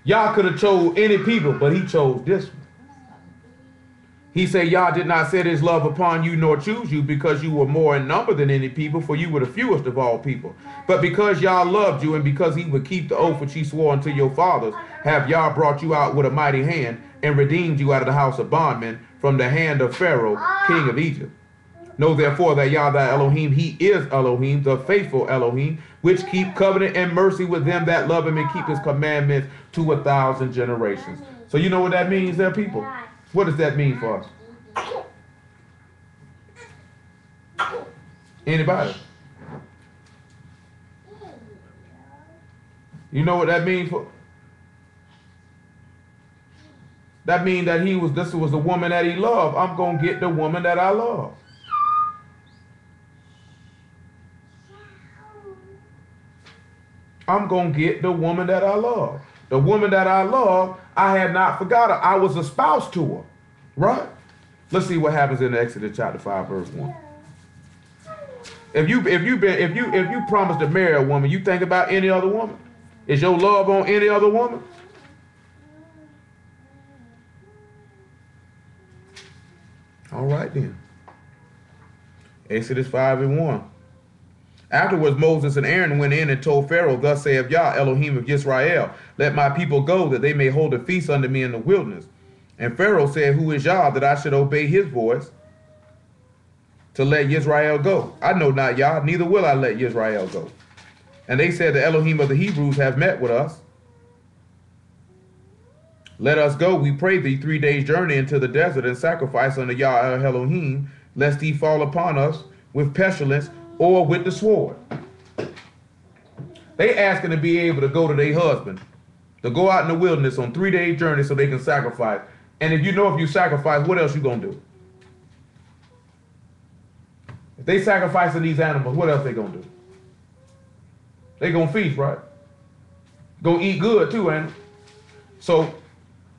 Yah could have chose any people, but he chose this one. He said, Yah did not set his love upon you nor choose you because you were more in number than any people, for you were the fewest of all people. But because Yah loved you and because he would keep the oath which he swore unto your fathers, have Yah brought you out with a mighty hand and redeemed you out of the house of bondmen from the hand of Pharaoh, king of Egypt. Know therefore that Yah thy Elohim, he is Elohim, the faithful Elohim, which keep covenant and mercy with them that love him and keep his commandments to 1,000 generations. So you know what that means there, people? What does that mean for us? Anybody? You know what that means for? That means that this was the woman that he loved. I'm going to get the woman that I love. I'm going to get the woman that I love. The woman that I love, I had not forgot her. I was espoused to her. Right? Let's see what happens in Exodus chapter 5, verse 1. If you promise to marry a woman, you think about any other woman? Is your love on any other woman? All right then. Exodus 5 and 1. Afterwards Moses and Aaron went in and told Pharaoh, thus saith Yah, Elohim of Israel, let my people go, that they may hold a feast unto me in the wilderness. And Pharaoh said, who is Yah, that I should obey his voice to let Israel go? I know not Yah, neither will I let Israel go. And they said, the Elohim of the Hebrews have met with us. Let us go, we pray thee, 3 days' journey into the desert, and sacrifice unto Yah our Elohim, lest he fall upon us with pestilence, or with the sword. They asking to be able to go to their husband, to go out in the wilderness on 3-day journey so they can sacrifice. And if you sacrifice, what else you gonna do? If they sacrificing these animals, what else they gonna do? They gonna feast, right? Gonna eat good too, ain't it? So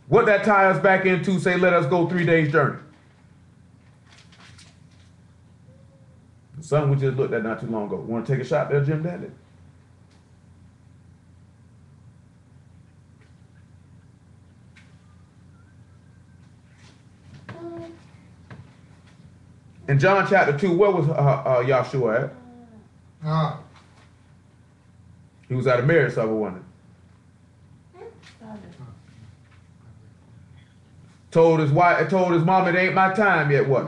what that ties us back into, say, let us go 3 days journey. Something we just looked at not too long ago. Want to take a shot there, Jim Daddy? In John chapter 2, where was Yahshua at? He was at a marriage supper, wasn't he? Told his mom it ain't my time yet, what?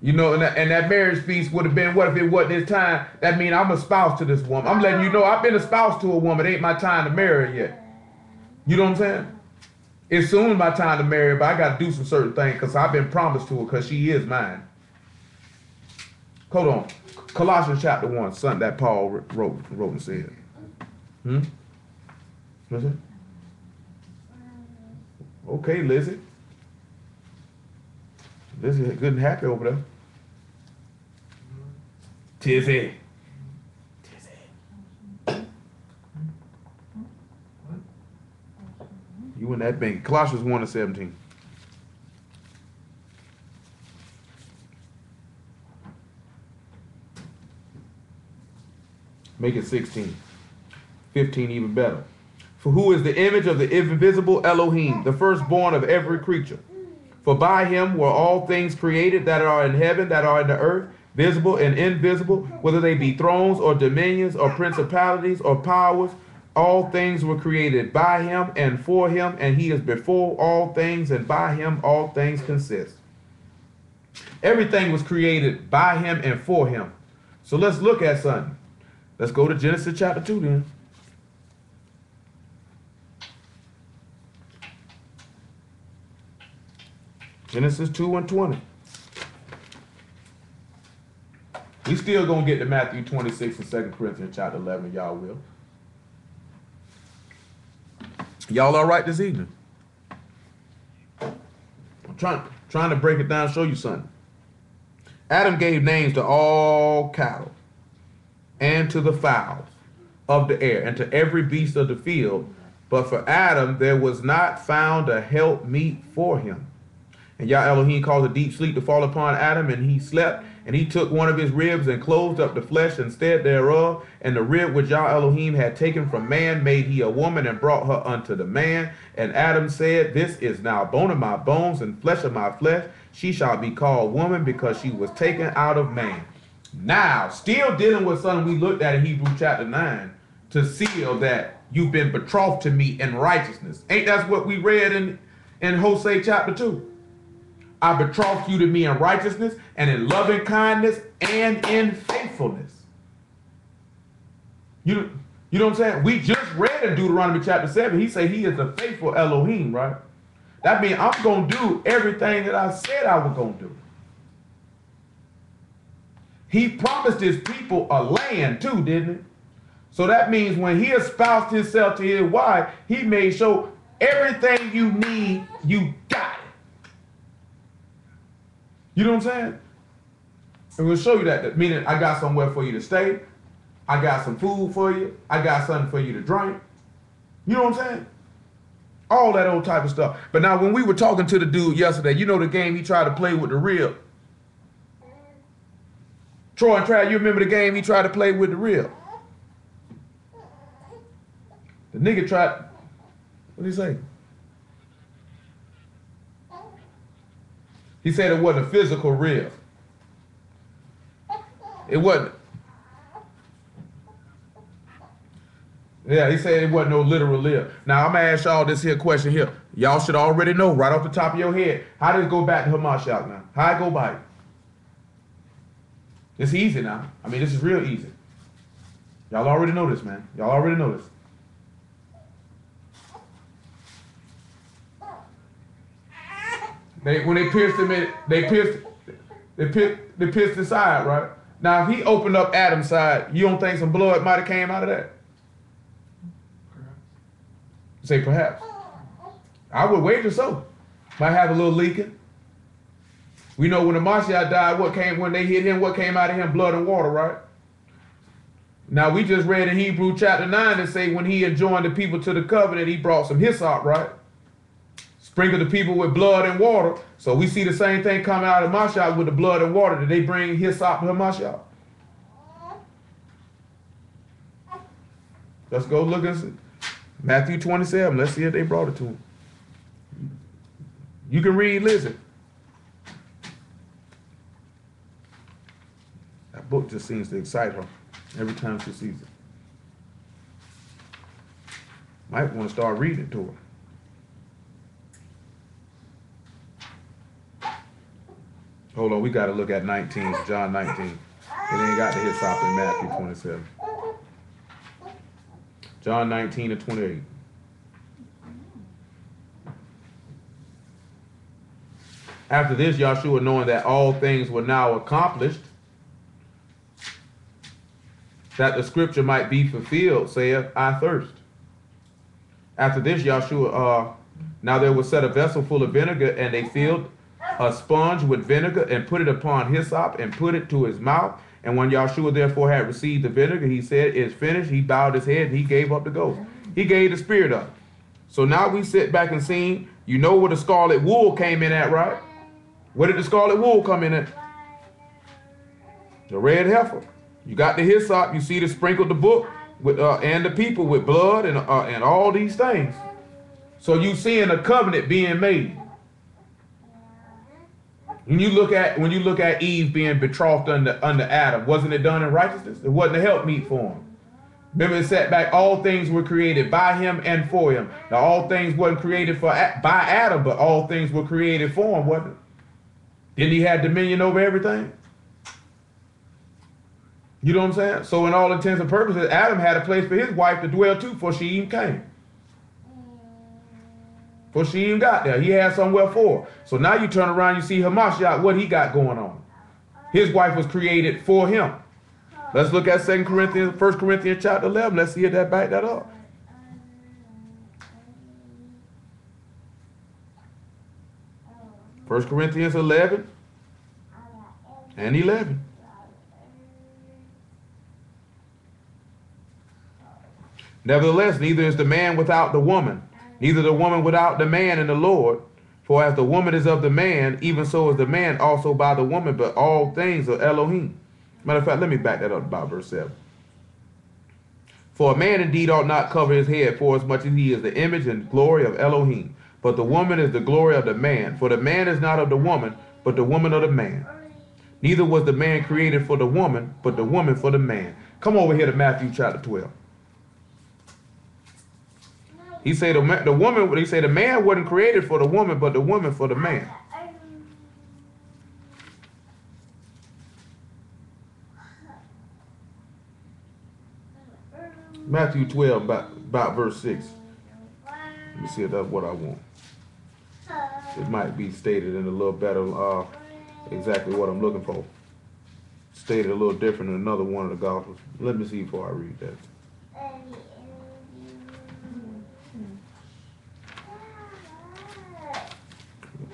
You know, and that marriage feast would have been, what if it wasn't his time? That means I'm a spouse to this woman. I'm letting you know I've been a spouse to a woman. It ain't my time to marry her yet. You know what I'm saying? It's soon my time to marry her, but I got to do some certain things because I've been promised to her because she is mine. Hold on. Colossians chapter 1, something that Paul wrote and said. What's it? Okay, Lizzie. Lizzie good and happy over there. Tizzy. You in that bank. Colossians 1 and 17. Make it 16. 15 even better. For who is the image of the invisible Elohim, the firstborn of every creature? For by him were all things created that are in heaven, that are in the earth, visible and invisible, whether they be thrones or dominions or principalities or powers. All things were created by him and for him, and he is before all things, and by him all things consist. Everything was created by him and for him. So let's look at something. Let's go to Genesis chapter 2 then. Genesis 2 and 20. We still gonna get to Matthew 26 and 2 Corinthians chapter 11, y'all will. Y'all all right this evening? I'm trying to break it down, show you something. Adam gave names to all cattle and to the fowls of the air and to every beast of the field. But for Adam there was not found a help meet for him. And Yah Elohim caused a deep sleep to fall upon Adam, and he slept. And he took one of his ribs and closed up the flesh instead thereof. And the rib which Yah Elohim had taken from man made he a woman and brought her unto the man. And Adam said, this is now bone of my bones and flesh of my flesh. She shall be called woman because she was taken out of man. Now, still dealing with something we looked at in Hebrews chapter 9 to seal that you've been betrothed to me in righteousness. Ain't that what we read in Hosea chapter 2? I betrothed you to me in righteousness and in loving kindness and in faithfulness. You know what I'm saying? We just read in Deuteronomy chapter 7, he said he is the faithful Elohim, right? That means I'm going to do everything that I said I was going to do. He promised his people a land too, didn't he? So that means when he espoused himself to his wife, he made sure everything you need, you got it. You know what I'm saying? And we'll show you that. Meaning, I got somewhere for you to stay. I got some food for you. I got something for you to drink. You know what I'm saying? All that old type of stuff. But now, when we were talking to the dude yesterday, you know the game he tried to play with the rib? Troy and Trav, you remember the game he tried to play with the rib? The nigga tried, what did he say? He said it wasn't a physical rib. It wasn't. Yeah, he said it wasn't no literal rib. Now, I'm going to ask y'all this here question here. Y'all should already know right off the top of your head. How does it go back to Hamashiach now? How it go by? It's easy now. I mean, this is real easy. Y'all already know this, man. Y'all already know this. When they pierced him, they pierced the side, right? Now, if he opened up Adam's side, you don't think some blood might have came out of that? Say perhaps. I would wager so. Might have a little leaking. We know when the Mashiach died, when they hit him, what came out of him? Blood and water, right? Now, we just read in Hebrew chapter 9 that say when he enjoined the people to the covenant, he brought some hyssop, right? Sprinkled the people with blood and water. So we see the same thing coming out of Mashiach with the blood and water. Did they bring hyssop to Mashiach? Let's go look at Matthew 27. Let's see if they brought it to him. You can read, listen. That book just seems to excite her every time she sees it. Might want to start reading it to her. Hold on, we got to look at 19, John 19. It ain't got the hyssop in Matthew 27. John 19 and 28. After this, Yahshua, knowing that all things were now accomplished, that the scripture might be fulfilled, saith, I thirst. After this, Yahshua, now there was set a vessel full of vinegar, and they filled a sponge with vinegar and put it upon hyssop and put it to his mouth. And when Yahshua therefore had received the vinegar, he said, it is finished. He bowed his head and he gave up the ghost. He gave the spirit up. So now we sit back and see, you know where the scarlet wool came in at, right? Where did the scarlet wool come in at? The red heifer. You got the hyssop. You see the sprinkled the book with and the people with blood and all these things. So you seeing a covenant being made. When you look at Eve being betrothed under Adam, wasn't it done in righteousness? It wasn't a helpmeet for him. Remember, it said back, all things were created by him and for him. Now, all things wasn't created by Adam, but all things were created for him, wasn't it? Didn't he have dominion over everything? You know what I'm saying? So in all intents and purposes, Adam had a place for his wife to dwell to before she even came. Before she even got there. He had somewhere for her. So now you turn around, you see Hamashiach, what he got going on. His wife was created for him. Let's look at 1 Corinthians chapter 11. Let's see if that back that up. 1 Corinthians 11 and 11. Nevertheless, neither is the man without the woman, neither the woman without the man in the Lord. For as the woman is of the man, even so is the man also by the woman, but all things are Elohim. Matter of fact, let me back that up about verse 7. For a man indeed ought not cover his head, for as much as he is the image and glory of Elohim. But the woman is the glory of the man. For the man is not of the woman, but the woman of the man. Neither was the man created for the woman, but the woman for the man. Come over here to Matthew chapter 12. He said the man wasn't created for the woman, but the woman for the man. Matthew 12, about verse 6. Let me see if that's what I want. It might be stated in a little better, exactly what I'm looking for. Stated a little different in another one of the Gospels. Let me see before I read that.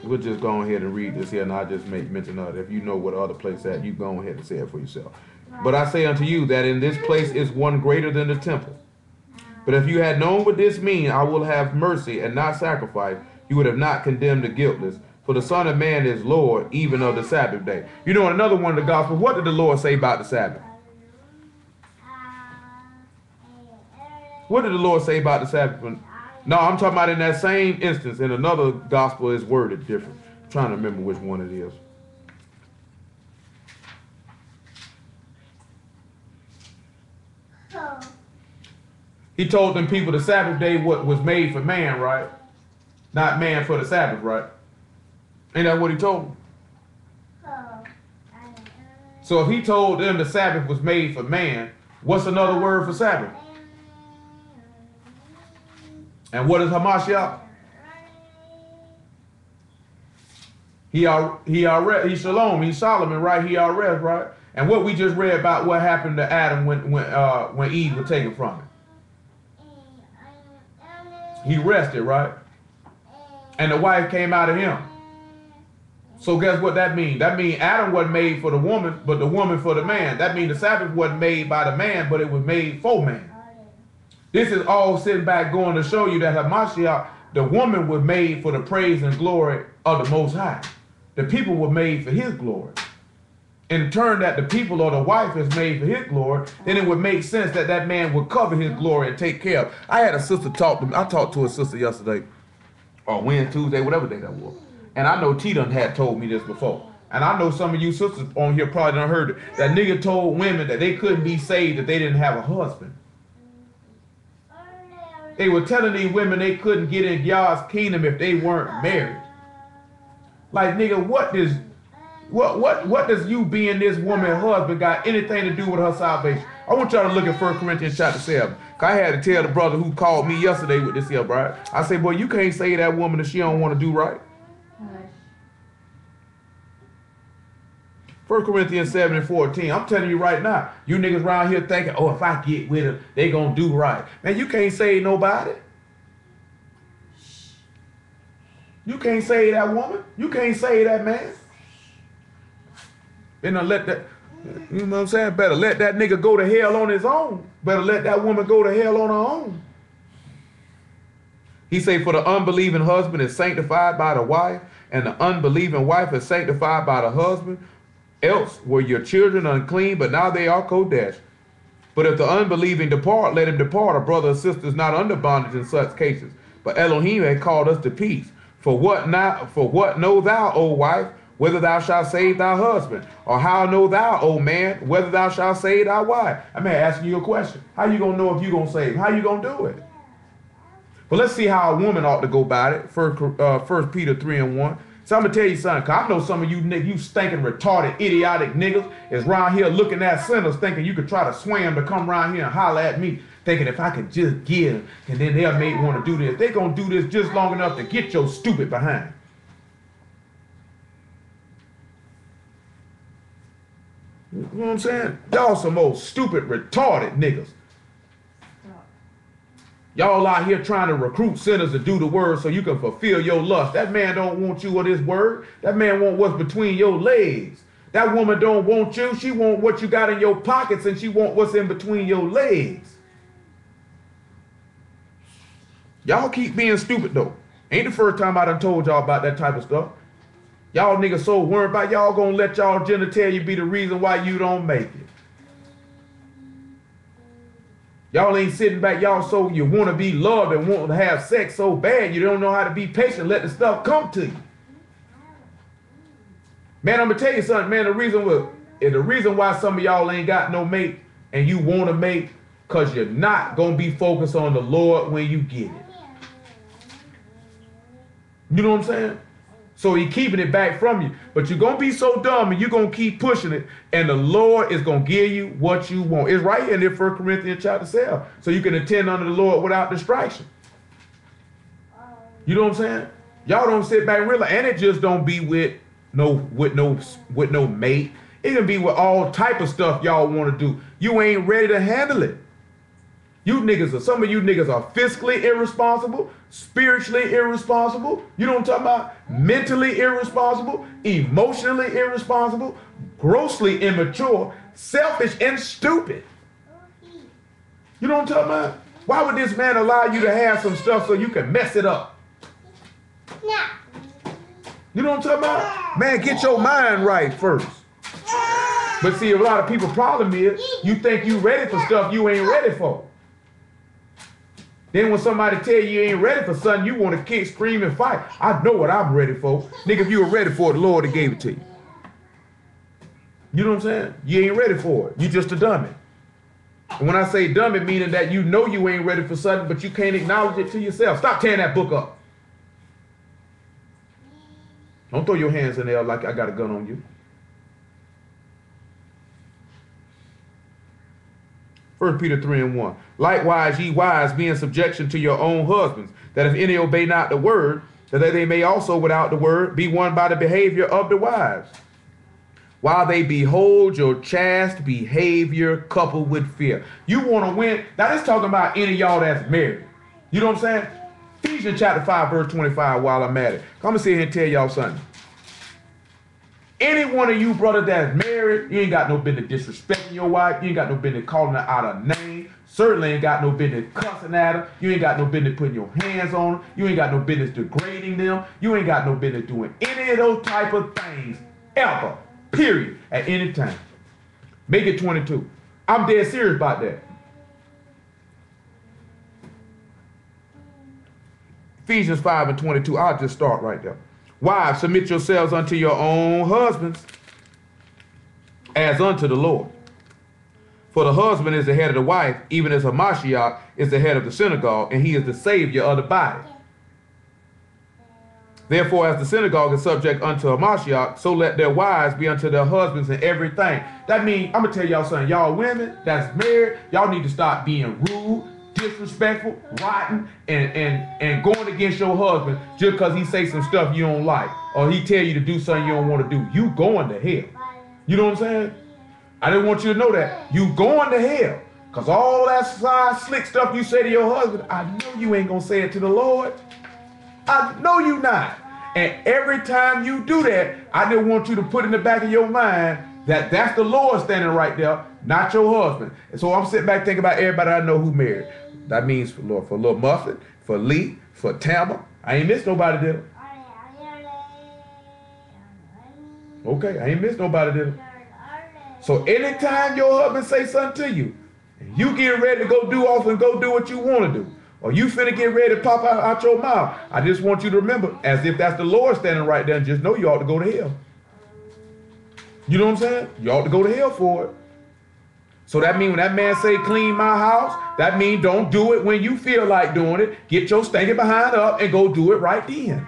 We'll just go ahead and read this here, and I'll just make mention of it. If you know what other place at, you go ahead and say it for yourself. But I say unto you that in this place is one greater than the temple. But if you had known what this means, I will have mercy and not sacrifice, you would have not condemned the guiltless. For the Son of Man is Lord, even of the Sabbath day. You know, in another one of the Gospels, what did the Lord say about the Sabbath? What did the Lord say about the Sabbath? No, I'm talking about in that same instance. In another Gospel, it's worded different. I'm trying to remember which one it is. He told them people the Sabbath day was made for man, right? Not man for the Sabbath, right? Ain't that what he told them? So if he told them the Sabbath was made for man, what's another word for Sabbath? And what is Hamashiach? He's Shalom, he's Solomon, right? He rest, right? And what we just read about what happened to Adam when Eve was taken from him. He rested, right? And the wife came out of him. So guess what that means? That means Adam wasn't made for the woman, but the woman for the man. That means the Sabbath wasn't made by the man, but it was made for man. This is all sitting back going to show you that Hamashiach, the woman was made for the praise and glory of the Most High. The people were made for his glory. In turn, that the people or the wife is made for his glory, then it would make sense that that man would cover his glory and take care of. I had a sister talk to me. I talked to a sister yesterday, or Wednesday, Tuesday, whatever day that was. And I know T done had told me this before. And I know some of you sisters on here probably done heard it. That nigga told women that they couldn't be saved if they didn't have a husband. They were telling these women they couldn't get in God's kingdom if they weren't married. Like, nigga, what does you being this woman's husband got anything to do with her salvation? I want y'all to look at 1 Corinthians chapter 7. I had to tell the brother who called me yesterday with this here, right? I said, boy, you can't say that woman that she don't want to do right. 1 Corinthians 7 and 14. I'm telling you right now, you niggas around here thinking, oh, if I get with her, they gonna do right. Man, you can't save nobody. You can't save that woman. You can't save that man. Better let that, you know what I'm saying? Better let that nigga go to hell on his own. Better let that woman go to hell on her own. He say, for the unbelieving husband is sanctified by the wife, and the unbelieving wife is sanctified by the husband. Else were your children unclean, but now they are kodesh. But if the unbelieving depart, let him depart. A brother or sister is not under bondage in such cases. But Elohim had called us to peace. For what know thou, O wife, whether thou shalt save thy husband? Or how know thou, O man, whether thou shalt save thy wife? I'm asking you a question. How you gonna know if you gonna save him? How you gonna do it? But let's see how a woman ought to go about it. First Peter 3 and 1. So I'm going to tell you something, because I know some of you niggas, you stinking, retarded, idiotic niggas is around here looking at sinners thinking you could try to sway them to come around here and holler at me, thinking if I could just give them, and then they may want to do this. They're going to do this just long enough to get your stupid behind. You know what I'm saying? Y'all some old stupid, retarded niggas. Y'all out here trying to recruit sinners to do the word so you can fulfill your lust. That man don't want you or this word. That man want what's between your legs. That woman don't want you. She want what you got in your pockets, and she want what's in between your legs. Y'all keep being stupid though. Ain't the first time I done told y'all about that type of stuff. Y'all niggas so worried about y'all gonna let y'all genitalia be the reason why you don't make it. Y'all ain't sitting back, y'all so you want to be loved and want to have sex so bad you don't know how to be patient, let the stuff come to you. Man, I'm going to tell you something, man, the reason why some of y'all ain't got no mate and you want to mate, because you're not going to be focused on the Lord when you get it. You know what I'm saying? So he keeping it back from you. But you're going to be so dumb and you're going to keep pushing it. And the Lord is going to give you what you want. It's right here in 1 Corinthians chapter 7. So you can attend unto the Lord without distraction. You know what I'm saying? Y'all don't sit back and realize. And it just don't be with no mate. It can be with all type of stuff y'all want to do. You ain't ready to handle it. Some of you niggas are fiscally irresponsible, spiritually irresponsible. You know what I'm talking about? Mentally irresponsible, emotionally irresponsible, grossly immature, selfish, and stupid. You know what I'm talking about? Why would this man allow you to have some stuff so you can mess it up? You know what I'm talking about? Man, get your mind right first. But see, a lot of people's problem is you think you ready for stuff you ain't ready for. Then when somebody tell you ain't ready for something, you want to kick, scream, and fight. I know what I'm ready for. Nigga, if you were ready for it, the Lord have gave it to you. You know what I'm saying? You ain't ready for it. You just a dummy. And when I say dummy, meaning that you know you ain't ready for something, but you can't acknowledge it to yourself. Stop tearing that book up. Don't throw your hands in there like I got a gun on you. 1 Peter 3 and 1. Likewise, ye wives, be in subjection to your own husbands, that if any obey not the word, that they may also without the word be won by the behavior of the wives. while they behold your chaste behavior coupled with fear. You want to win. Now, this talking about any of y'all that's married. You know what I'm saying? Ephesians chapter 5, verse 25, while I'm at it. Come and sit here and tell y'all something. Any one of you brothers that's married, you ain't got no business disrespecting your wife. You ain't got no business calling her out of name. Certainly ain't got no business cussing at her. You ain't got no business putting your hands on her. You ain't got no business degrading them. You ain't got no business doing any of those type of things ever, period, at any time. Make it 22. I'm dead serious about that. Ephesians 5 and 22. I'll just start right there. Wives, submit yourselves unto your own husbands as unto the Lord. For the husband is the head of the wife, even as Hamashiach is the head of the synagogue, and he is the savior of the body. Therefore, as the synagogue is subject unto Hamashiach, so let their wives be unto their husbands in everything. That means, I'm going to tell y'all something. Y'all women that's married, y'all need to stop being rude, disrespectful, rotten, and going against your husband just because he say some stuff you don't like, or he tell you to do something you don't want to do. You going to hell. You know what I'm saying? I didn't want you to know that. You going to hell. Because all that side slick stuff you say to your husband, I know you ain't going to say it to the Lord. I know you not. And every time you do that, I just want you to put in the back of your mind that that's the Lord standing right there, not your husband. And so I'm sitting back thinking about everybody I know who married. That means for Lord, for Little Muffin, for Lee, for Tama. I ain't missed nobody, did I? Okay, I ain't missed nobody, did I? So anytime your husband say something to you, and you get ready to go do off and go do what you want to do, or you finna get ready to pop out your mouth, I just want you to remember, as if that's the Lord standing right there, and just know you ought to go to hell. You know what I'm saying? You ought to go to hell for it. So that means when that man say clean my house, that means don't do it when you feel like doing it. Get your stinking behind up and go do it right then.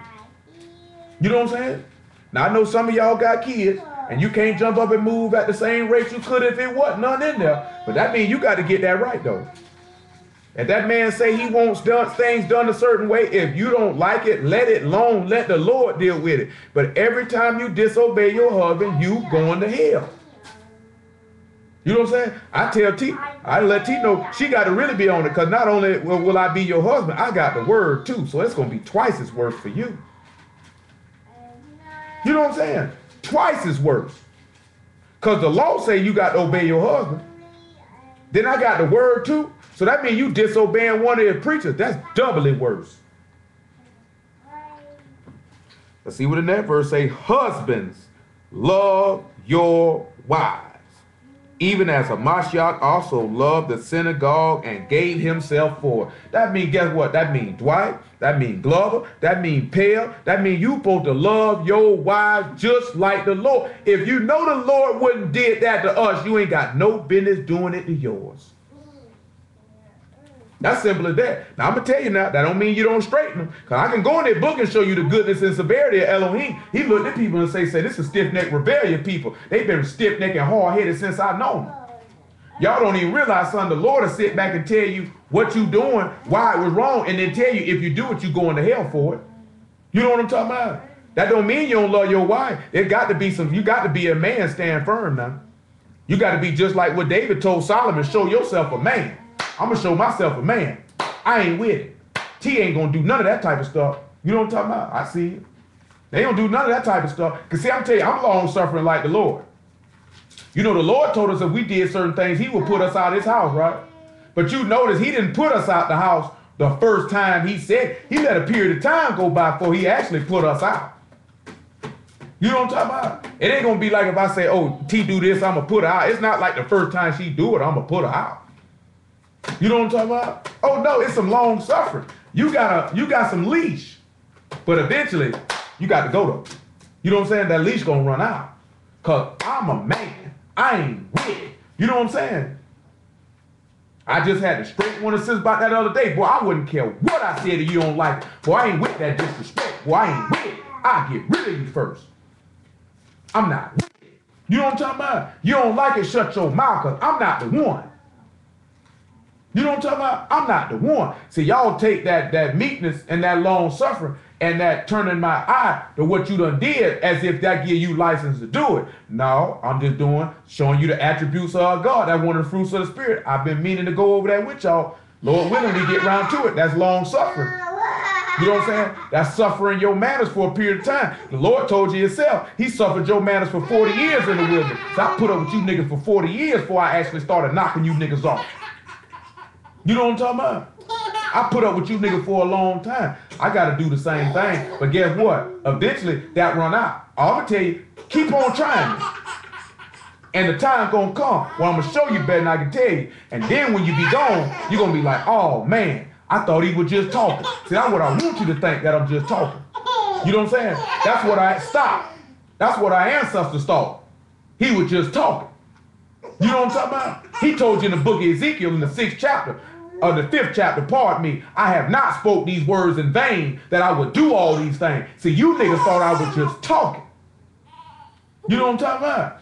You know what I'm saying? Now I know some of y'all got kids and you can't jump up and move at the same rate you could if it wasn't none in there. But that means you got to get that right though. If that man say he wants things done a certain way, if you don't like it, let it alone. Let the Lord deal with it. But every time you disobey your husband, you going to hell. You know what I'm saying? I tell T, I let T know she got to really be on it, because not only will I be your husband, I got the word too. So it's going to be twice as worse for you. You know what I'm saying? Twice as worse. Because the law say you got to obey your husband. Then I got the word too. So that means you disobeying one of the preachers. That's doubly worse. Let's see what in that verse say. Husbands, love your wives, even as Hamashiach also loved the synagogue and gave himself for it. That means, guess what? That means Dwight. That means Glover. That means Pale. That means you supposed to love your wives just like the Lord. If you know the Lord wouldn't did that to us, you ain't got no business doing it to yours. That's simple as that. Now, I'm going to tell you now, that don't mean you don't straighten them. Because I can go in that book and show you the goodness and severity of Elohim. He looked at people and say, this is stiff-necked rebellion people. They've been stiff-necked and hard-headed since I know them. Y'all don't even realize, son, the Lord will sit back and tell you what you doing, why it was wrong, and then tell you if you do it, you going to hell for it. You know what I'm talking about? That don't mean you don't love your wife. It got to be you got to be a man, stand firm now. You got to be just like what David told Solomon, show yourself a man. I'm going to show myself a man. I ain't with it. T ain't going to do none of that type of stuff. You know what I'm talking about? I see it. They don't do none of that type of stuff. Because see, I'm telling you, I'm long-suffering like the Lord. You know, the Lord told us if we did certain things, he would put us out of his house, right? But you notice he didn't put us out the house the first time he said. He let a period of time go by before he actually put us out. You know what I'm talking about? It ain't going to be like if I say, oh, T do this, I'm going to put her out. It's not like the first time she do it, I'm going to put her out. You know what I'm talking about? Oh no, it's some long suffering. You got some leash, but eventually you got to go though. You know what I'm saying? That leash gonna run out. Cause I'm a man. I ain't with it. You know what I'm saying? I just had to straight one assist about that other day. Boy, I wouldn't care what I said to you don't like it. Boy, I ain't with that disrespect. Boy, I ain't with it. I'll get rid of you first. I'm not with it. You know what I'm talking about? You don't like it, shut your mouth, cause I'm not the one. You know what I'm talking about? I'm not the one. See, y'all take that meekness and that long suffering and that turning my eye to what you done did as if that give you license to do it. No, I'm just showing you the attributes of God. That's one of the fruits of the Spirit. I've been meaning to go over that with y'all. Lord willing, we get around to it. That's long suffering. You know what I'm saying? That's suffering your manners for a period of time. The Lord told you yourself, he suffered your manners for 40 years in the wilderness. So I put up with you niggas for 40 years before I actually started knocking you niggas off. You know what I'm talking about? I put up with you niggas for a long time. I got to do the same thing. But guess what? Eventually, that run out. I'm going to tell you, keep on trying me. And the time going to come where I'm going to show you better than I can tell you. And then when you be gone, you're going to be like, oh, man, I thought he was just talking. See, that's what I want you to think, that I'm just talking. You know what I'm saying? That's what That's what our ancestors thought. He was just talking. You know what I'm talking about? He told you in the book of Ezekiel in the 6th chapter, or the 5th chapter, pardon me, I have not spoke these words in vain, that I would do all these things. See, you niggas thought I was just talking. You know what I'm talking about?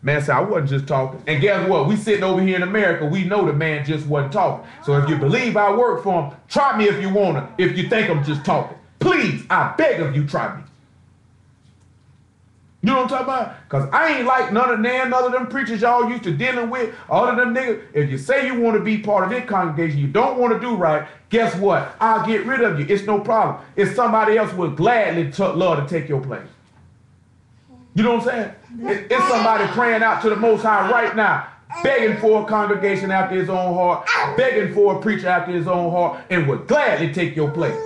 Man said, I wasn't just talking. And guess what? We sitting over here in America, we know the man just wasn't talking. So if you believe I work for him, try me if you want to, if you think I'm just talking. Please, I beg of you, try me. You know what I'm talking about? Because I ain't like none of them preachers y'all used to dealing with, all of them niggas. If you say you want to be part of this congregation, you don't want to do right, guess what? I'll get rid of you. It's no problem. If somebody else would gladly love to take your place. You know what I'm saying? It's somebody praying out to the Most High right now, begging for a congregation after his own heart, begging for a preacher after his own heart, and would gladly take your place.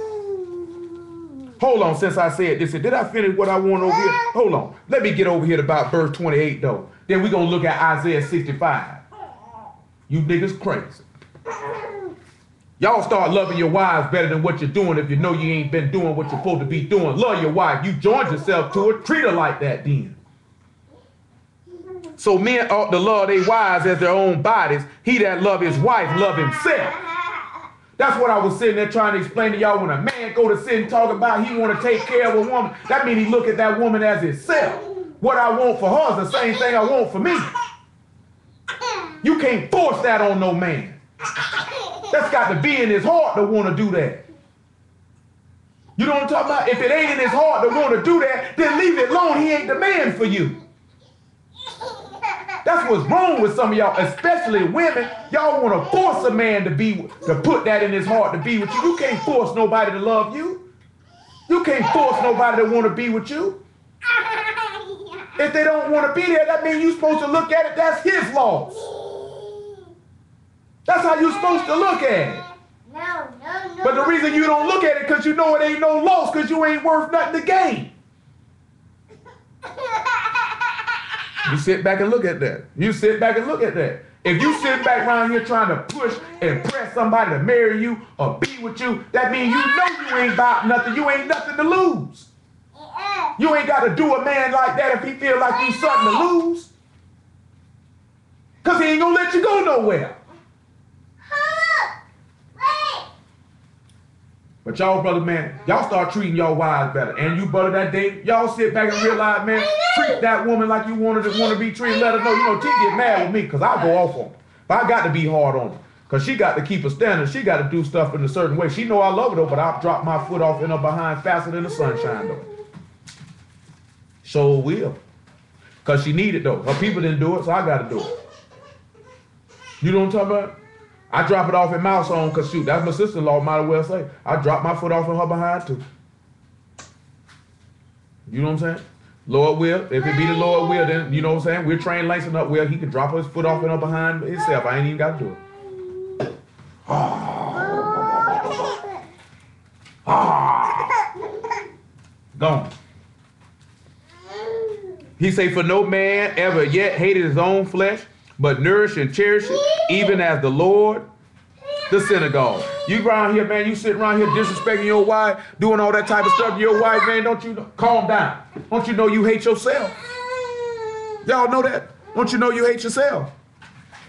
Hold on, since I said this, did I finish what I want over here? Hold on. Let me get over here to about verse 28, though. Then we're going to look at Isaiah 65. You niggas crazy. Y'all start loving your wives better than what you're doing if you know you ain't been doing what you're supposed to be doing. Love your wife. You joined yourself to it. Treat her like that then. So men ought to love their wives as their own bodies. He that love his wife love himself. That's what I was sitting there trying to explain to y'all. When a man go to sit and talk about he want to take care of a woman, that means he look at that woman as himself. What I want for her is the same thing I want for me. You can't force that on no man. That's got to be in his heart to want to do that. You know what I'm talking about? If it ain't in his heart to want to do that, then leave it alone. He ain't the man for you. That's what's wrong with some of y'all, especially women. Y'all want to force a man to put that in his heart to be with you. You can't force nobody to love you. You can't force nobody to want to be with you. If they don't want to be there, that means you're supposed to look at it, that's his loss. That's how you're supposed to look at it. No. But the reason you don't look at it because you know it ain't no loss, because you ain't worth nothing to gain. You sit back and look at that. You sit back and look at that. If you sit back around here trying to push and press somebody to marry you or be with you, that means you know you ain't about nothing. You ain't nothing to lose. You ain't got to do a man like that if he feel like you something to lose. Because he ain't going to let you go nowhere. But y'all, brother, man, y'all start treating y'all wives better. And you, brother, that day, y'all sit back and realize, man, treat that woman like you want to be treated. Let her know, you know, she get mad with me because I go off on her. But I got to be hard on her because she got to keep a standard. She got to do stuff in a certain way. She know I love her, though, but I drop my foot off in her behind faster than the sunshine, though. So will. Because she need it, though. Her people didn't do it, so I got to do it. You know what I'm talking about? I drop it off in mouse on because, shoot, that's my sister-in-law, might as well say. I drop my foot off in her behind, too. You know what I'm saying? Lord will. If it be the Lord will, then, you know what I'm saying? We're trained Langston up well. He can drop his foot off in her behind himself. I ain't even got to do it. Gone. He say, for no man ever yet hated his own flesh, but nourish and cherish it, even as the Lord, the synagogue. You around here, man, you sitting around here disrespecting your wife, doing all that type of stuff to your wife, man, don't you know? Calm down. Don't you know you hate yourself? Y'all know that? Don't you know you hate yourself?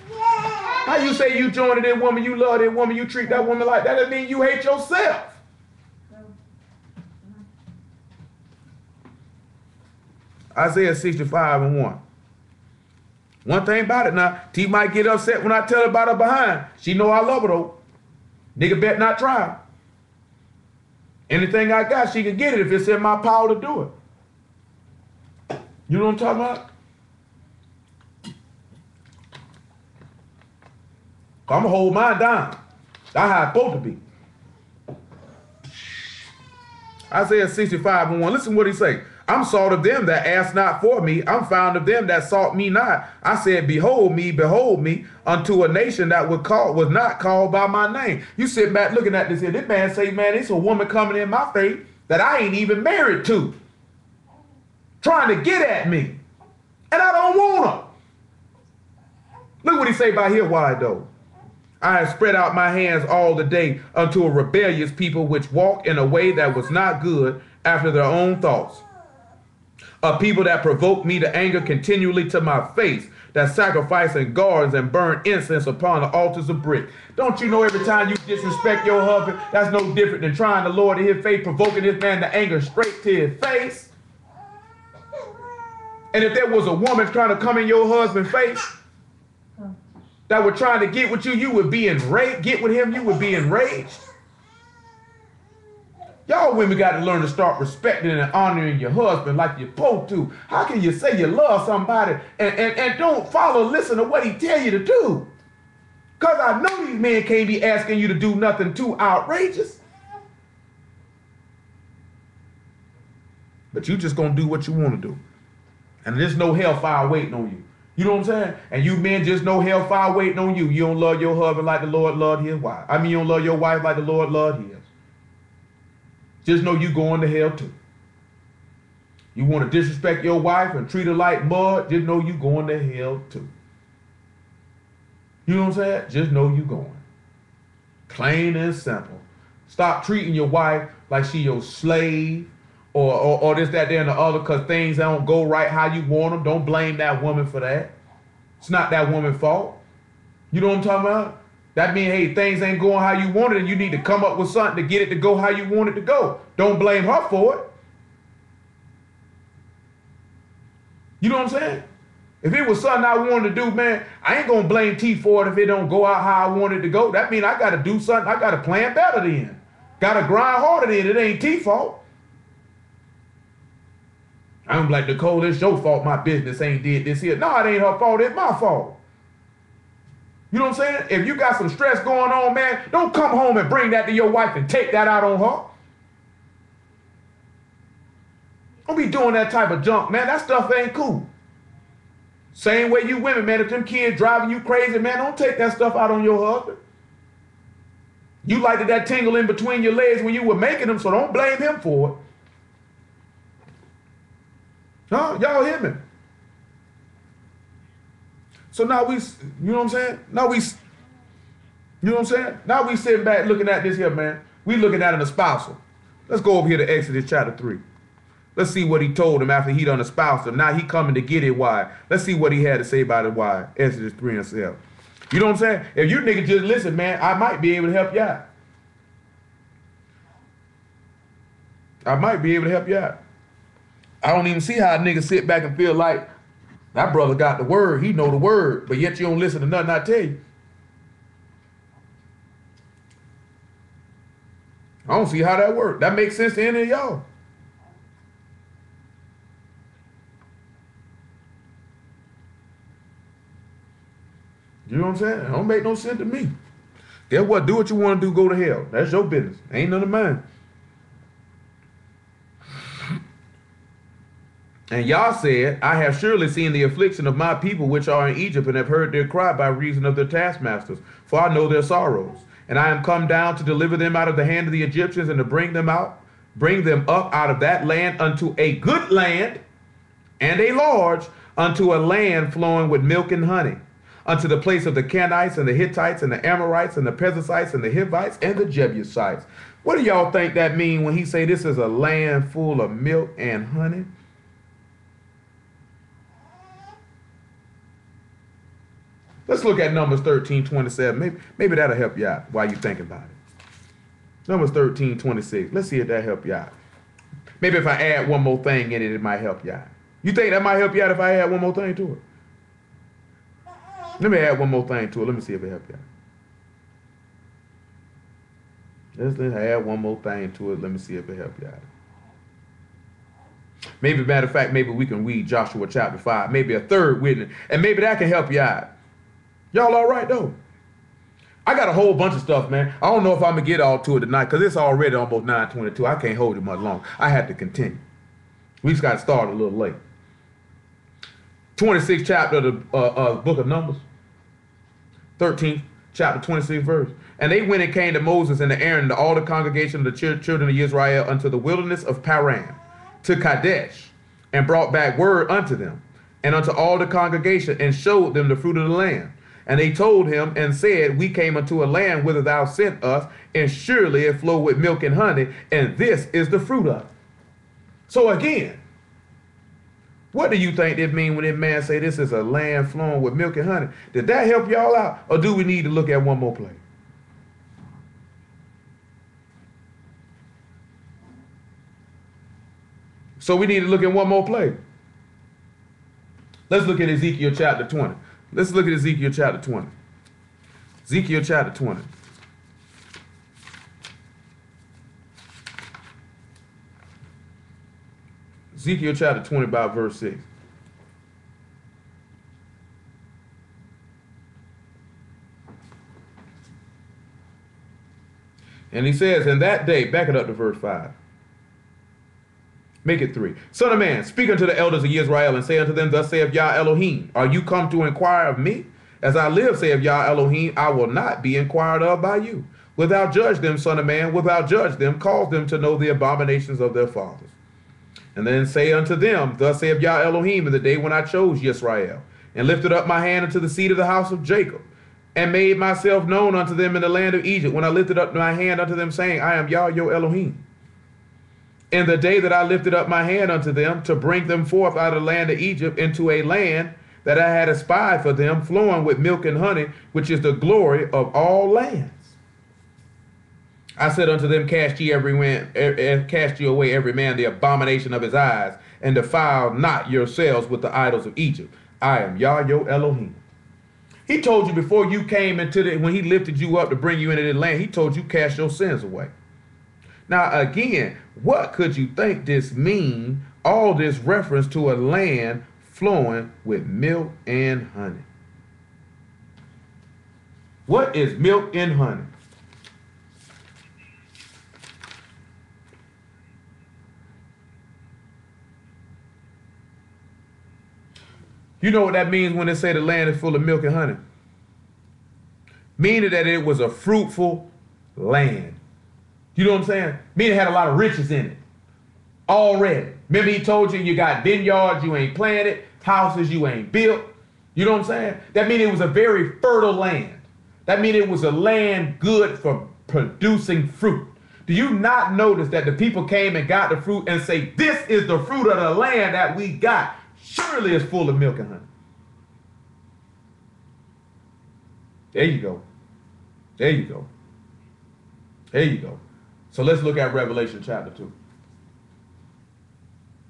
How you say you joined that woman, you love that woman, you treat that woman like that? That means you hate yourself. Isaiah 65:1. One thing about it now, T might get upset when I tell her about her behind. She know I love her though. Nigga bet not try. Anything I got, she can get it if it's in my power to do it. You know what I'm talking about? I'm gonna hold mine down. That's how it's supposed to be. Isaiah 65:1. Listen what he say. I'm sought of them that ask not for me. I'm found of them that sought me not. I said, behold me, unto a nation that was not called by my name. You sit back looking at this here. This man say, man, it's a woman coming in my face that I ain't even married to, trying to get at me. And I don't want her. Look what he say by here. Why though? I have spread out my hands all the day unto a rebellious people which walk in a way that was not good after their own thoughts. A people that provoke me to anger continually to my face, that sacrifice in gardens and burn incense upon the altars of brick. Don't you know every time you disrespect your husband, that's no different than trying to lower to his face, provoking this man to anger straight to his face? And if there was a woman trying to come in your husband's face that were trying to get with you, you would be enraged. Get with him, you would be enraged. Y'all women got to learn to start respecting and honoring your husband like you're supposed to. How can you say you love somebody and don't listen to what he tell you to do? Because I know these men can't be asking you to do nothing too outrageous. But you just going to do what you want to do. And there's no hellfire waiting on you. You know what I'm saying? And you men just know hellfire waiting on you. You don't love your husband like the Lord loved his wife. I mean, you don't love your wife like the Lord loved his. Just know you going to hell too. You want to disrespect your wife and treat her like mud, just know you going to hell too. You know what I'm saying? Just know you going. Plain and simple. Stop treating your wife like she your slave or this, that, there, and the other because things don't go right how you want them. Don't blame that woman for that. It's not that woman's fault. You know what I'm talking about? That means, hey, things ain't going how you want it, and you need to come up with something to get it to go how you want it to go. Don't blame her for it. You know what I'm saying? If it was something I wanted to do, man, I ain't going to blame T for it if it don't go out how I want it to go. That means I got to do something. I got to plan better then. Got to grind harder then. It ain't T fault. I'm like, Nicole, it's your fault my business ain't did this here. No, it ain't her fault. It's my fault. You know what I'm saying? If you got some stress going on, man, don't come home and bring that to your wife and take that out on her. Don't be doing that type of junk, man. That stuff ain't cool. Same way you women, man. If them kids driving you crazy, man, don't take that stuff out on your husband. You liked that tingle in between your legs when you were making them, so don't blame him for it. Huh? Y'all hear me? So now we, you know what I'm saying? Now we, you know what I'm saying? Now we sitting back looking at this here, man. We looking at an espousal. Let's go over here to Exodus chapter 3. Let's see what he told him after he done espoused him. Now he coming to get it why. Let's see what he had to say about it why. Exodus 3 and 7. You know what I'm saying? If you niggas just listen, man, I might be able to help you out. I might be able to help you out. I don't even see how a nigga sit back and feel like that brother got the word, he know the word, but yet you don't listen to nothing I tell you. I don't see how that works. That makes sense to any of y'all. You know what I'm saying? It don't make no sense to me. Guess what? Do what you want to do, go to hell. That's your business. Ain't none of mine. And Yah said, I have surely seen the affliction of my people which are in Egypt, and have heard their cry by reason of their taskmasters, for I know their sorrows. And I am come down to deliver them out of the hand of the Egyptians, and to bring them up out of that land unto a good land, and a large, unto a land flowing with milk and honey, unto the place of the Kenites, and the Hittites, and the Amorites, and the Perizzites, and the Hivites, and the Jebusites. What do y'all think that mean when he say this is a land full of milk and honey? Let's look at Numbers 13:27. Maybe that'll help you out while you think about it. Numbers 13:26. Let's see if that help you out. Maybe if I add one more thing in it, it might help you out. You think that might help you out if I add one more thing to it? Let me add one more thing to it. Let me see if it helps you out. Let's add one more thing to it. Let me see if it helps you out. Maybe, matter of fact, maybe we can read Joshua chapter 5. Maybe a third witness. And maybe that can help you out. Y'all all right, though? I got a whole bunch of stuff, man. I don't know if I'm going to get all to it tonight because it's already almost 9:22. I can't hold it much longer. I have to continue. We just got to start a little late. 26th chapter of the book of Numbers. 13th chapter, 26th verse. And they went and came to Moses and to Aaron and to all the congregation of the children of Israel unto the wilderness of Paran, to Kadesh, and brought back word unto them, and unto all the congregation, and showed them the fruit of the land. And they told him and said, we came unto a land whither thou sent us, and surely it flow with milk and honey, and this is the fruit of it. So again, what do you think it mean when that man say this is a land flowing with milk and honey? Did that help y'all out, or do we need to look at one more place? So we need to look at one more place. Let's look at Ezekiel chapter 20. Let's look at Ezekiel chapter 20. Ezekiel chapter 20. Ezekiel chapter 20 about verse 6. And he says, in that day, back it up to verse 5. Make it 3. Son of man, speak unto the elders of Israel and say unto them, thus saith Yah Elohim, are you come to inquire of me? As I live, saith Yah Elohim, I will not be inquired of by you. Without judge them, son of man, without judge them, cause them to know the abominations of their fathers. And then say unto them, thus saith Yah Elohim, in the day when I chose Yisrael, and lifted up my hand unto the seed of the house of Jacob, and made myself known unto them in the land of Egypt, when I lifted up my hand unto them, saying, I am Yah your Elohim. In the day that I lifted up my hand unto them to bring them forth out of the land of Egypt into a land that I had espied for them, flowing with milk and honey, which is the glory of all lands. I said unto them, cast ye away every man the abomination of his eyes, and defile not yourselves with the idols of Egypt. I am Yah your Elohim. He told you before you came when he lifted you up to bring you into the land, he told you cast your sins away. Now, again, what could you think this mean? All this reference to a land flowing with milk and honey. What is milk and honey? You know what that means when they say the land is full of milk and honey? Meaning that it was a fruitful land. You know what I'm saying? Meaning it had a lot of riches in it already. Remember he told you you got vineyards you ain't planted, houses you ain't built. You know what I'm saying? That means it was a very fertile land. That means it was a land good for producing fruit. Do you not notice that the people came and got the fruit and say, this is the fruit of the land that we got. Surely it's full of milk and honey. There you go. There you go. There you go. So let's look at Revelation chapter 2.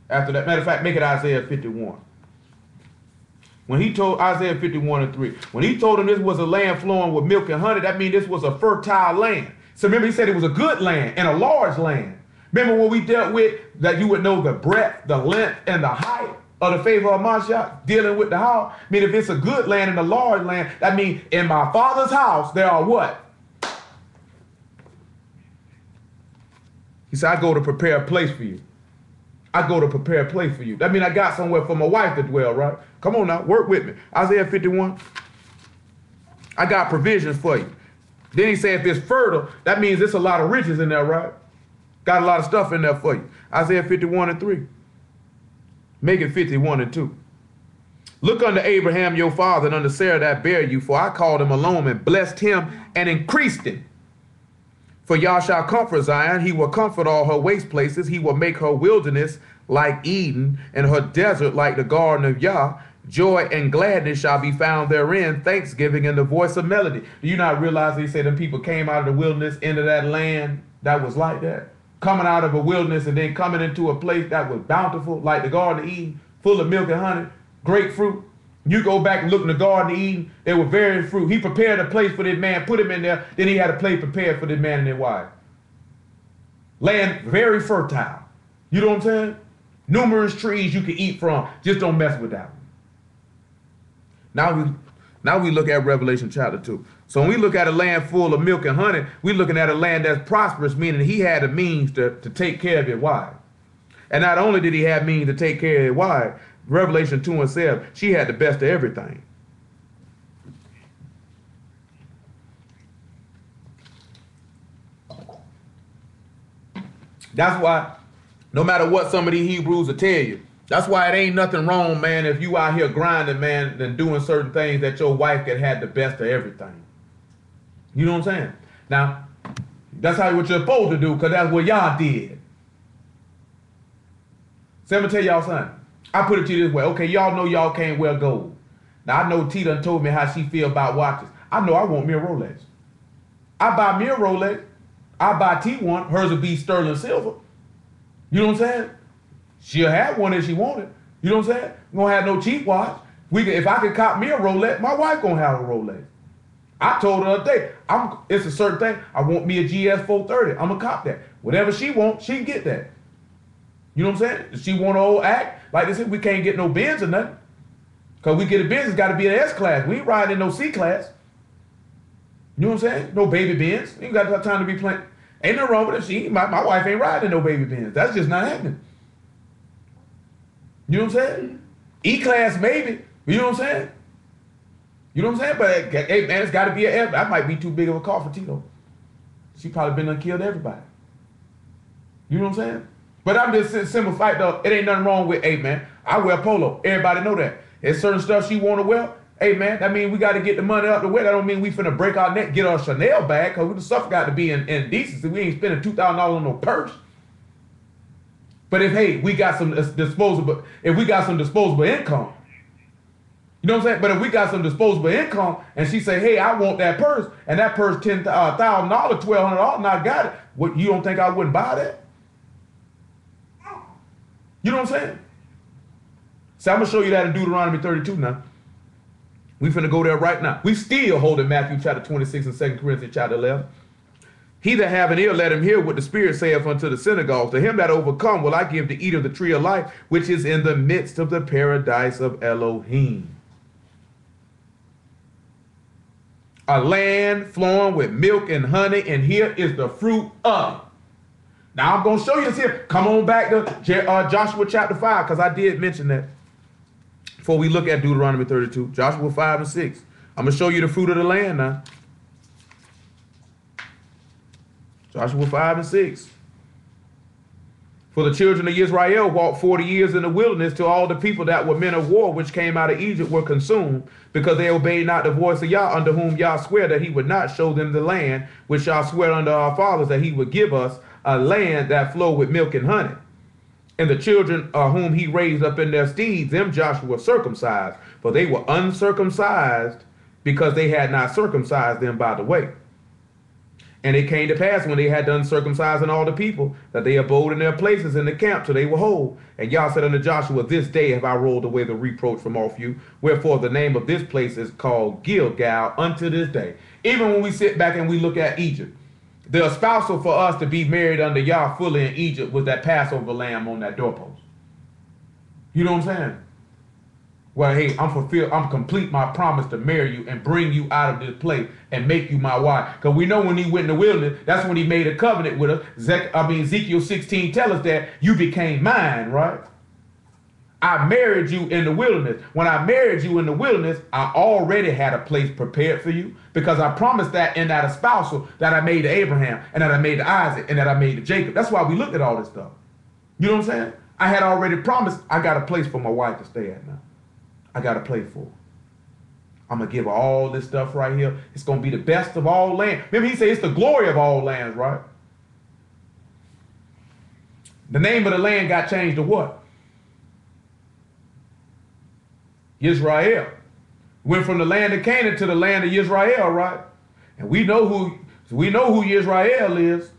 After that, matter of fact, make it Isaiah 51. When he told Isaiah 51 and 3, when he told him this was a land flowing with milk and honey, that means this was a fertile land. So remember he said it was a good land and a large land. Remember when we dealt with that you would know the breadth, the length, and the height of the favor of Mashiach, dealing with the house. I mean, if it's a good land and a large land, that means in my father's house, there are what? He said, I go to prepare a place for you. I go to prepare a place for you. That means I got somewhere for my wife to dwell, right? Come on now, work with me. Isaiah 51. I got provisions for you. Then he said, if it's fertile, that means there's a lot of riches in there, right? Got a lot of stuff in there for you. Isaiah 51 and 3. Make it 51 and 2. Look unto Abraham your father and unto Sarah that bare you, for I called him alone and blessed him and increased him. For Yah shall comfort Zion, he will comfort all her waste places, he will make her wilderness like Eden, and her desert like the garden of Yah. Joy and gladness shall be found therein, thanksgiving and the voice of melody. Do you not realize he said them people came out of the wilderness into that land that was like that? Coming out of a wilderness and then coming into a place that was bountiful, like the Garden of Eden, full of milk and honey, grapefruit, You go back and look in the Garden of Eden, there were various fruit. He prepared a place for this man, put him in there, then he had a place prepared for this man and his wife. Land very fertile. You know what I'm saying? Numerous trees you can eat from. Just don't mess with that one. Now we look at Revelation chapter 2. So when we look at a land full of milk and honey, we're looking at a land that's prosperous, meaning he had the means to take care of his wife. And not only did he have means to take care of his wife, Revelation 2:7, she had the best of everything. That's why, no matter what some of these Hebrews will tell you, that's why it ain't nothing wrong, man, if you out here grinding, man, and doing certain things that your wife can have the best of everything. You know what I'm saying? Now, that's what you're supposed to do, because that's what y'all did. So I'm going to tell y'all something. I put it to you this way. Okay, y'all know y'all can't wear gold. Now, I know T done told me how she feel about watches. I know I want me a Rolex. I buy me a Rolex. I buy T one. Hers will be sterling silver. You know what I'm saying? She'll have one if she wanted. You know what I'm saying? We gonna have no cheap watch. If I could cop me a Rolex, my wife gonna have a Rolex. I told her the other day, it's a certain thing. I want me a GS 430. I'm gonna cop that. Whatever she wants, she can get that. You know what I'm saying? If she want to old act, like they said, we can't get no Benz or nothing. Because we get a Benz, it's got to be an S class. We ain't riding in no C class. You know what I'm saying? No baby Benz. You ain't got time to be playing. Ain't no wrong with it. My wife ain't riding in no baby Benz. That's just not happening. You know what I'm saying? E-class maybe. You know what I'm saying? You know what I'm saying? But hey man, it's got to be an F. That might be too big of a car for Tito. She probably been done killed everybody. You know what I'm saying? But I'm just simple fact though. It ain't nothing wrong with, hey man, I wear polo. Everybody know that. There's certain stuff she want to wear. Hey man, that mean we got to get the money out the way. That don't mean we finna break our neck, get our Chanel bag, because the stuff got to be in decency. We ain't spending $2,000 on no purse. But if we got some disposable income, you know what I'm saying? But if we got some disposable income and she say, hey, I want that purse, and that purse $10,000, $1,200, and I got it, what, you don't think I wouldn't buy that? You know what I'm saying? So I'm going to show you that in Deuteronomy 32 now. We finna go there right now. We still holding Matthew chapter 26 and 2 Corinthians chapter 11. He that have an ear, let him hear what the Spirit saith unto the synagogues. To him that overcome will I give to eat of the tree of life, which is in the midst of the paradise of Elohim. A land flowing with milk and honey, and here is the fruit of it. Now I'm going to show you this here. Come on back to Joshua chapter 5, because I did mention that before we look at Deuteronomy 32. Joshua 5 and 6. I'm going to show you the fruit of the land now. Joshua 5 and 6. For the children of Israel walked 40 years in the wilderness till all the people that were men of war which came out of Egypt were consumed, because they obeyed not the voice of Yah, unto whom Yah sware that he would not show them the land which Yah sware unto our fathers that he would give us, a land that flow with milk and honey. And the children whom he raised up in their steeds, them Joshua circumcised, for they were uncircumcised, because they had not circumcised them by the way. And it came to pass, when they had done circumcising all the people, that they abode in their places in the camp till they were whole. And Yah said unto Joshua, this day have I rolled away the reproach from off you. Wherefore the name of this place is called Gilgal unto this day. Even when we sit back and we look at Egypt, the espousal for us to be married under Yah fully in Egypt was that Passover lamb on that doorpost. You know what I'm saying? Well, hey, I'm complete my promise to marry you and bring you out of this place and make you my wife. Because we know when he went in the wilderness, that's when he made a covenant with us. Ezekiel 16 tells us that you became mine, right? I married you in the wilderness. When I married you in the wilderness, I already had a place prepared for you, because I promised that in that espousal that I made to Abraham, and that I made to Isaac, and that I made to Jacob. That's why we looked at all this stuff. You know what I'm saying? I had already promised I got a place for my wife to stay at now. I got a place for her. I'm going to give her all this stuff right here. It's going to be the best of all lands. Remember, he said it's the glory of all lands, right? The name of the land got changed to what? Israel. Went from the land of Canaan to the land of Israel, right? And we know who Israel is.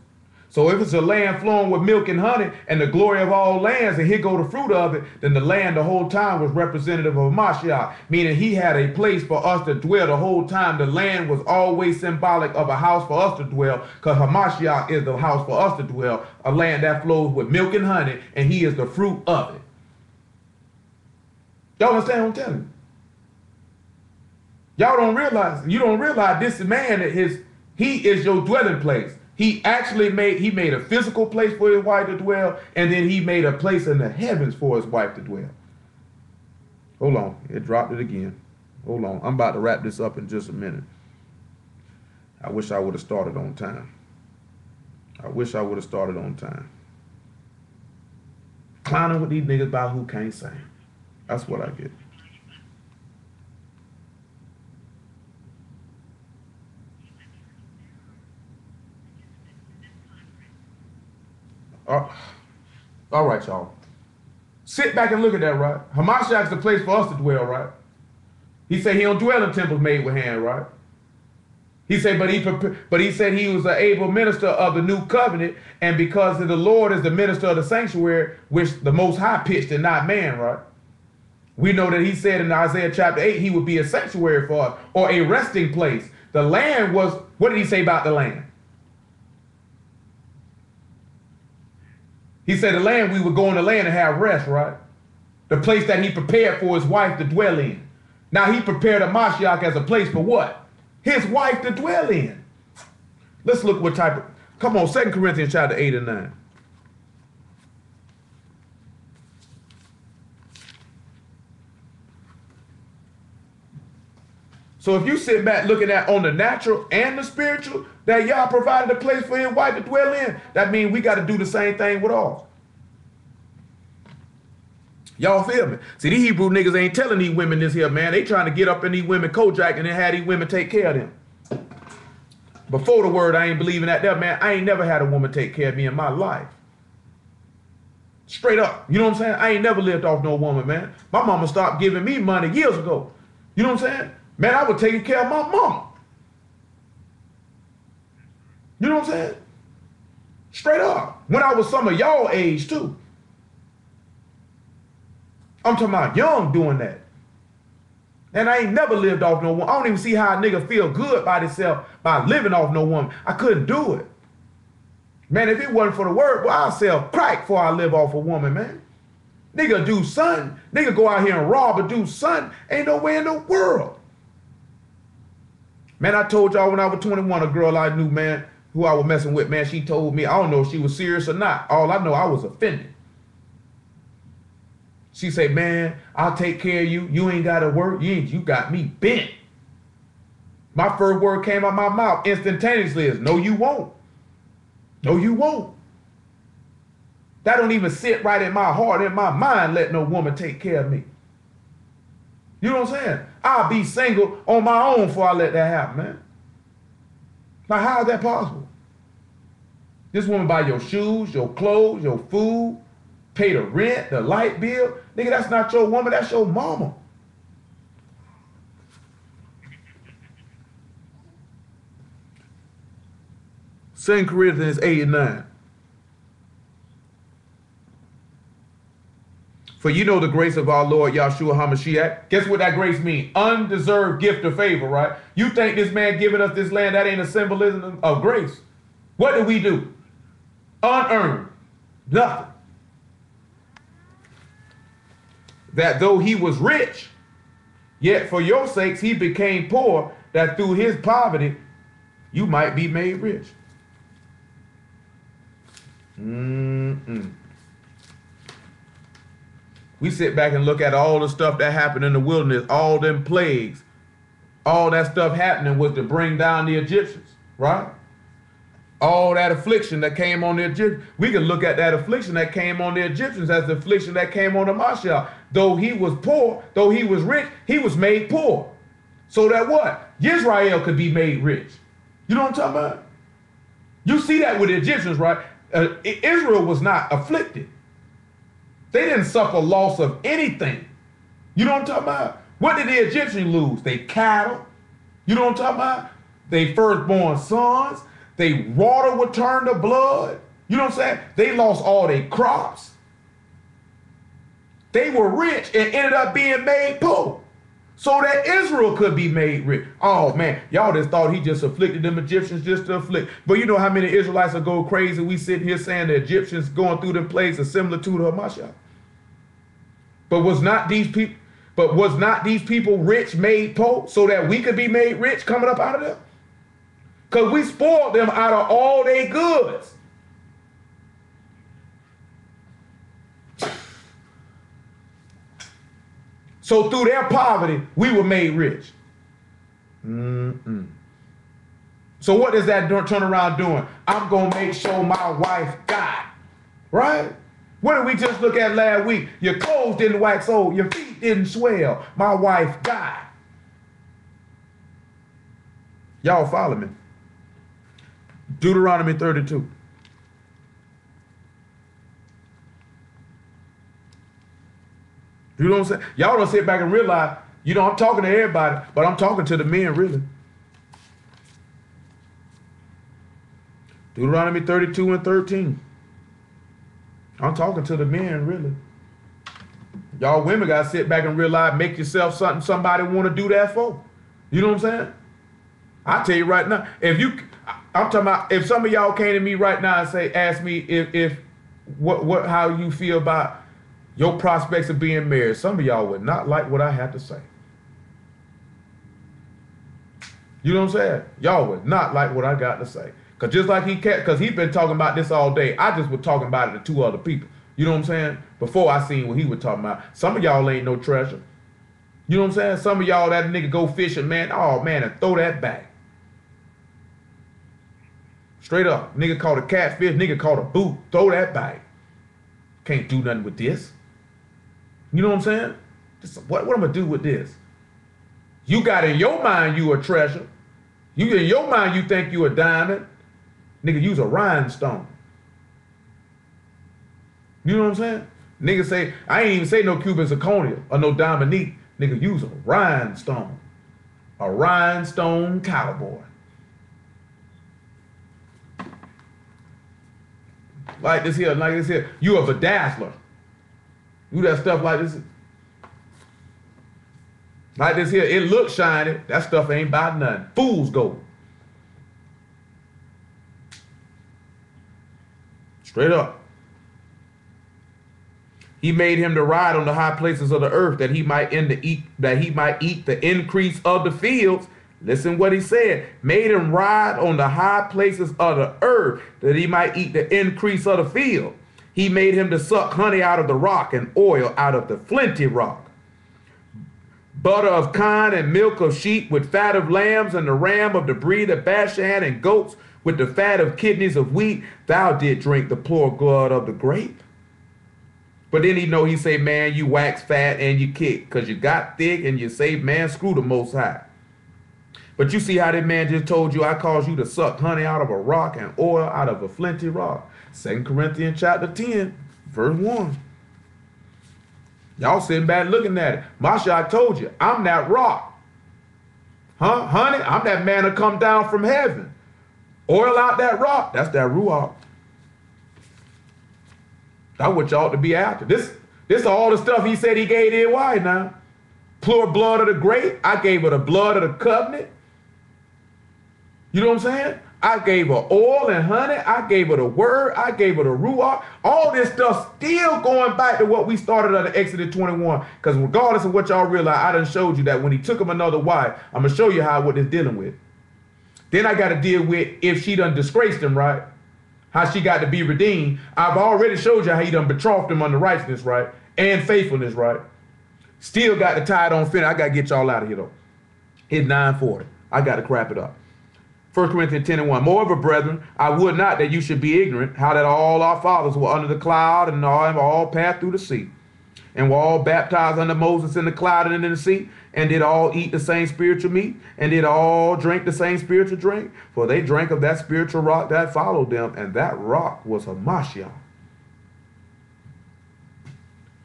So if it's a land flowing with milk and honey and the glory of all lands, and here go the fruit of it, then the land the whole time was representative of Mashiach, meaning he had a place for us to dwell the whole time. The land was always symbolic of a house for us to dwell, because Hamashiach is the house for us to dwell, a land that flows with milk and honey, and he is the fruit of it. Y'all understand what I'm telling you? Y'all don't realize, you don't realize this man, he is your dwelling place. He actually made a physical place for his wife to dwell, and then he made a place in the heavens for his wife to dwell. Hold on, it dropped it again. Hold on, I'm about to wrap this up in just a minute. I wish I would have started on time. I wish I would have started on time. Clowning with these niggas about who can't sing. That's what I get. All right, y'all. Sit back and look at that, right? Hamashiach's the place for us to dwell, right? He said he don't dwell in temples made with hand, right? He said, but he said he was an able minister of the new covenant, and because of the Lord is the minister of the sanctuary, which the Most High pitched and not man, right? We know that he said in Isaiah chapter 8, he would be a sanctuary for us, or a resting place. The land was, what did he say about the land? He said the land, we would go in the land and have rest, right? The place that he prepared for his wife to dwell in. Now he prepared a Mashiach as a place for what? His wife to dwell in. Let's look what type of, come on, 2 Corinthians chapter 8 and 9. So if you sit back looking at on the natural and the spiritual, that y'all provided a place for his wife to dwell in, that means we got to do the same thing with ours. Y'all feel me? See, these Hebrew niggas ain't telling these women this here, man. They trying to get up in these women Kojak and then have these women take care of them. Before the word, I ain't believing that there, man. I ain't never had a woman take care of me in my life. Straight up. You know what I'm saying? I ain't never lived off no woman, man. My mama stopped giving me money years ago. You know what I'm saying? Man, I was taking care of my mama. You know what I'm saying? Straight up. When I was some of y'all age too. I'm talking about young doing that. And I ain't never lived off no woman. I don't even see how a nigga feel good by himself by living off no woman. I couldn't do it. Man, if it wasn't for the word, well, I'll sell crack before I live off a woman, man. Nigga do something. Nigga go out here and rob or do something. Ain't no way in the world. Man, I told y'all when I was 21, a girl I knew, man, who I was messing with, man, she told me, I don't know if she was serious or not. All I know, I was offended. She said, man, I'll take care of you. You ain't got to work. You got me bent. My first word came out my mouth instantaneously is, no, you won't. No, you won't. That don't even sit right in my heart, in my mind, let no woman take care of me. You know what I'm saying? I'll be single on my own before I let that happen, man. Now, how is that possible? This woman buy your shoes, your clothes, your food, pay the rent, the light bill. Nigga, that's not your woman, that's your mama. Second Corinthians 8 and 9. For you know the grace of our Lord Yahshua HaMashiach. Guess what that grace means? Undeserved gift of favor, right? You think this man giving us this land, that ain't a symbolism of grace? What do we do? Unearned. Nothing. That though he was rich, yet for your sakes he became poor, that through his poverty you might be made rich. We sit back and look at all the stuff that happened in the wilderness, all them plagues, all that stuff happening was to bring down the Egyptians, right? All that affliction that came on the Egyptians. We can look at that affliction that came on the Egyptians as the affliction that came on the Mashiach. Though he was poor, though he was rich, he was made poor. So that what? Israel could be made rich. You know what I'm talking about? You see that with the Egyptians, right? Israel was not afflicted. They didn't suffer loss of anything. You know what I'm talking about? What did the Egyptians lose? They cattle. You know what I'm talking about? They firstborn sons. They water would turn to blood. You know what I'm saying? They lost all their crops. They were rich and ended up being made poor so that Israel could be made rich. Oh man, y'all just thought he just afflicted them Egyptians just to afflict. But you know how many Israelites will go crazy? We sitting here saying the Egyptians going through them places similar to the Hamashiach. But was not these people rich made poor so that we could be made rich coming up out of them? Because we spoiled them out of all their goods. So through their poverty, we were made rich. So what is that turn around doing? I'm going to make sure my wife got, right? What did we just look at last week? Your clothes didn't wax old. Your feet didn't swell. My wife died. Y'all follow me? Deuteronomy 32. You know what I'm saying? Y'all don't sit back and realize, I'm talking to everybody, but I'm talking to the men, really. Deuteronomy 32 and 13. I'm talking to the men, really. Y'all women got to sit back and realize, make yourself something somebody want to do that for. You know what I'm saying? I tell you right now, I'm talking about, if some of y'all came to me right now and ask me how you feel about your prospects of being married, some of y'all would not like what I have to say. You know what I'm saying? Y'all would not like what I got to say. Because just like because he's been talking about this all day, I just was talking about it to two other people. You know what I'm saying? Before I seen what he was talking about. Some of y'all ain't no treasure. You know what I'm saying? Some of y'all, that nigga go fishing, man. Oh, man, and throw that back. Straight up. Nigga caught a catfish, nigga caught a boot. Throw that back. Can't do nothing with this. You know what I'm saying? What am I going to do with this? You got in your mind you a treasure. You in your mind you think you a diamond. Nigga, you's a rhinestone. You know what I'm saying? Nigga say, I ain't even say no Cuban zirconia or no Dominique. Nigga, you's a rhinestone. A rhinestone cowboy. Like this here. You a bedazzler. You that stuff like this. Like this here, it looks shiny. That stuff ain't about nothing. Fool's gold. Straight up. He made him to ride on the high places of the earth that he might eat the increase of the fields. Listen what he said. Made him ride on the high places of the earth that he might eat the increase of the field. He made him to suck honey out of the rock and oil out of the flinty rock. Butter of kine and milk of sheep with fat of lambs and the ram of the breed of Bashan and goats with the fat of kidneys of wheat. Thou did drink the poor blood of the grape. But then he say, man, you wax fat and you kick because you got thick and you say, man, screw the Most High. But you see how that man just told you, I caused you to suck honey out of a rock and oil out of a flinty rock. 2 Corinthians chapter 10, verse 1. Y'all sitting back looking at it. Mashiach told you, I'm that rock. Huh? Honey, I'm that man that come down from heaven. Oil out that rock. That's that ruach. That's what y'all ought to be after. This all the stuff he said he gave their wife now. Pure blood of the grape. I gave her the blood of the covenant. You know what I'm saying? I gave her oil and honey. I gave her the word. I gave her the ruach. All this stuff still going back to what we started on Exodus 21. Because regardless of what y'all realize, I done showed you that when he took him another wife, I'm going to show you what it's dealing with. Then I got to deal with if she done disgraced him, right? How she got to be redeemed. I've already showed you how he done betrothed him under righteousness, right? And faithfulness, right? Still got the tie on finish. I got to get y'all out of here, though. It's 9:40. I got to crap it up. 1 Corinthians 10 and 1. Moreover, brethren, I would not that you should be ignorant, how that all our fathers were under the cloud and all passed through the sea, and were all baptized under Moses in the cloud and in the sea, and did all eat the same spiritual meat, and did all drink the same spiritual drink. For they drank of that spiritual rock that followed them, and that rock was Hamashiach.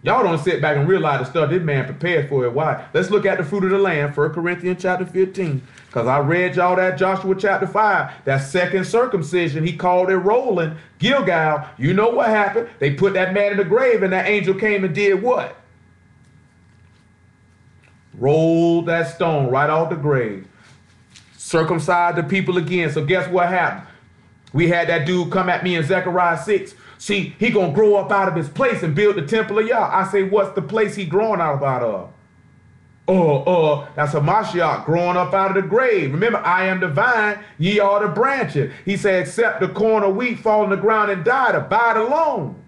Y'all don't sit back and realize the stuff this man prepared for it. Why? Let's look at the fruit of the land, 1 Corinthians chapter 15. Because I read y'all that Joshua chapter 5, that second circumcision, he called it rolling, Gilgal. You know what happened? They put that man in the grave, and that angel came and did what? Rolled that stone right off the grave. Circumcised the people again. So guess what happened? We had that dude come at me in Zechariah 6. See, he gonna grow up out of his place and build the temple of Yah. I say, what's the place he growing out of? That's a Mashiach growing up out of the grave. Remember, I am the vine, ye are the branches. He said, except the corn of wheat fall on the ground and die, abide alone.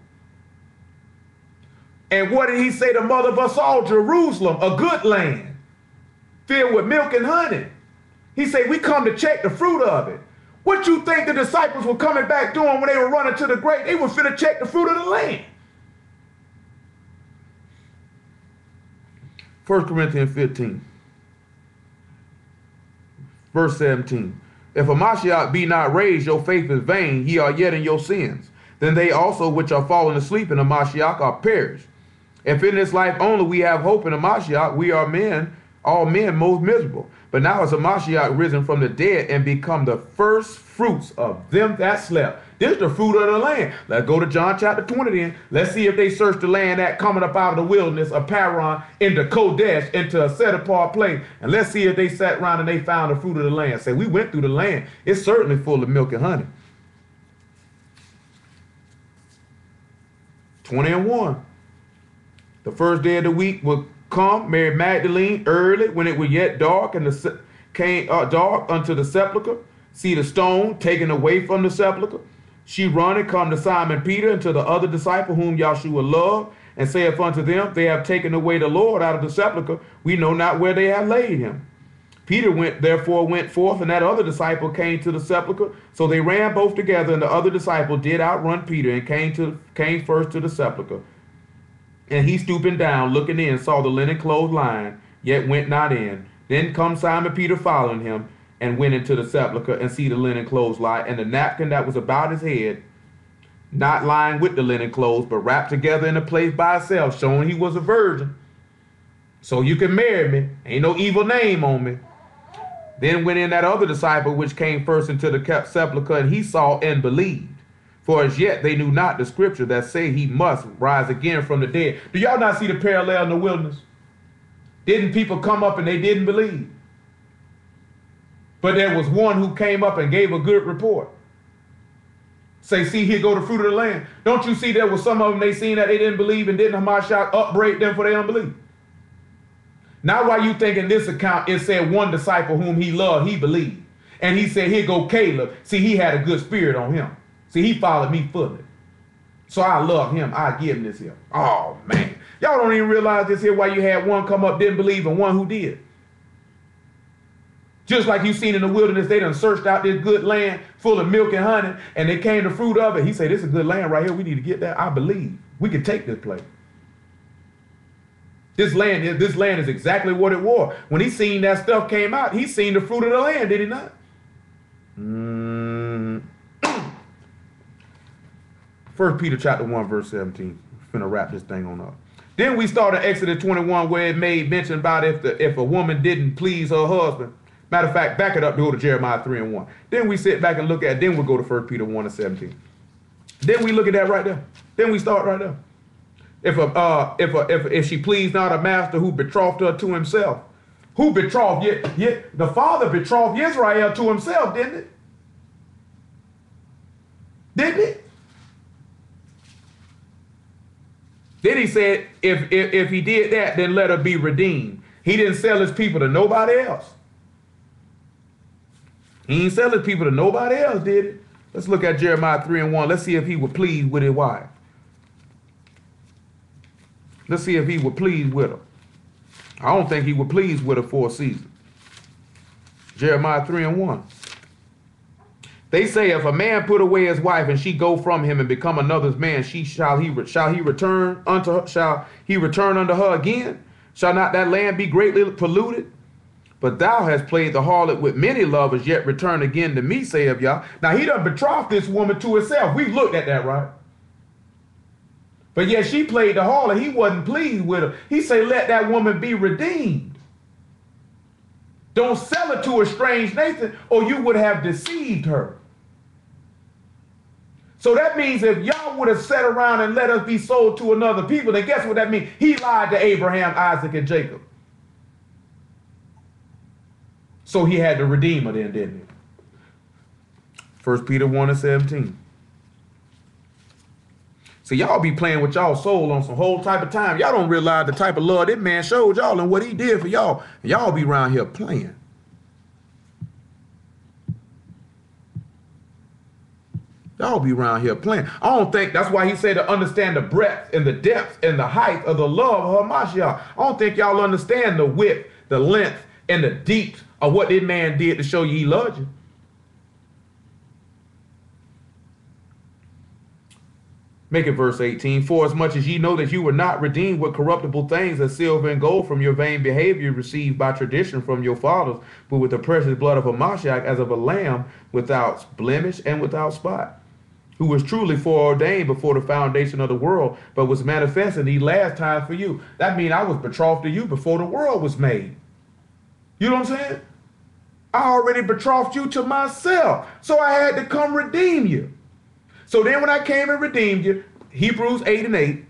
And what did he say, the mother of us all? Jerusalem, a good land, filled with milk and honey. He said, we come to check the fruit of it. What you think the disciples were coming back doing when they were running to the grave? They were finna check the fruit of the land. 1 Corinthians 15, verse 17. If a Mashiach be not raised, your faith is vain, ye are yet in your sins. Then they also which are fallen asleep in the Mashiach are perished. If in this life only we have hope in the Mashiach, we are men, all men most miserable. But now is a Mashiach risen from the dead and become the first fruits of them that slept. This is the fruit of the land. Let's go to John chapter 20 then. Let's see if they searched the land that coming up out of the wilderness of Paran into Kodesh, into a set apart place. And let's see if they sat around and they found the fruit of the land. Say, we went through the land. It's certainly full of milk and honey. 20:1. The first day of the week will come, Mary Magdalene, early when it was yet dark, and came dark unto the sepulchre. See the stone taken away from the sepulchre. She run and come to Simon Peter and to the other disciple whom Yahshua loved, and saith unto them, they have taken away the Lord out of the sepulchre. We know not where they have laid him. Peter therefore went forth, and that other disciple came to the sepulchre. So they ran both together, and the other disciple did outrun Peter, and came first to the sepulchre. And he stooping down, looking in, saw the linen clothes lying, yet went not in. Then come Simon Peter following him, and went into the sepulchre, and see the linen clothes lie, and the napkin that was about his head, not lying with the linen clothes, but wrapped together in a place by itself, showing he was a virgin. So you can marry me. Ain't no evil name on me. Then went in that other disciple which came first into the sepulchre, and he saw and believed. For as yet they knew not the scripture that say he must rise again from the dead. Do y'all not see the parallel in the wilderness? Didn't people come up and they didn't believe? But there was one who came up and gave a good report. Say, see, here go the fruit of the land. Don't you see there was some of them they seen that they didn't believe, and didn't Hamashiach upbraid them for their unbelief? Now why you think in this account it said one disciple whom he loved, he believed. And he said, here go Caleb. See, he had a good spirit on him. See, he followed me fully. So I love him. I give him this here. Oh, man. Y'all don't even realize this here why you had one come up, didn't believe, and one who did. Just like you seen in the wilderness, they done searched out this good land full of milk and honey, and they came to fruit of it. He said, this is a good land right here. We need to get that. I believe. We can take this place. This land is exactly what it was. When he seen that stuff came out, he seen the fruit of the land, did he not? 1 Peter chapter 1, verse 17. I'm finna wrap this thing on up. Then we start at Exodus 21, where it made mention about if a woman didn't please her husband. Matter of fact, back it up, go to Jeremiah 3 and 1. Then we sit back and look at, then we'll go to 1 Peter 1 and 17. Then we look at that right there. Then we start right there. If she pleased not a master who betrothed her to himself. Who betrothed? Yet the father betrothed Israel to himself, didn't it? Didn't it? Then he said, if he did that, then let her be redeemed. He didn't sell his people to nobody else. He didn't sell his people to nobody else, did it? Let's look at Jeremiah 3 and 1. Let's see if he was pleased with his wife. Let's see if he was pleased with her. I don't think he was pleased with her for a season. Jeremiah 3 and 1. They say, if a man put away his wife and she go from him and become another's man, shall he return unto her again? Shall not that land be greatly polluted? But thou hast played the harlot with many lovers, yet return again to me, saith Yah. Now he done betrothed this woman to herself. We looked at that, right? But yet she played the harlot. He wasn't pleased with her. He said, let that woman be redeemed. Don't sell her to a strange nation, or you would have deceived her. So that means if y'all would have sat around and let us be sold to another people, then guess what that means? He lied to Abraham, Isaac, and Jacob. So he had to redeem her then, didn't he? 1 Peter 1:17. So y'all be playing with y'all soul on some whole type of time. Y'all don't realize the type of love that man showed y'all and what he did for y'all. And y'all be around here playing. Y'all be around here playing. I don't think that's why he said to understand the breadth and the depth and the height of the love of Hamashiach. I don't think y'all understand the width, the length, and the depth of what this man did to show you he loved you. Make it verse 18. For as much as ye know that you were not redeemed with corruptible things as silver and gold from your vain behavior received by tradition from your fathers, but with the precious blood of Hamashiach as of a lamb without blemish and without spot, who was truly foreordained before the foundation of the world, but was manifest in these last times for you. That means I was betrothed to you before the world was made. You know what I'm saying? I already betrothed you to myself, so I had to come redeem you. So then when I came and redeemed you, Hebrews 8:8,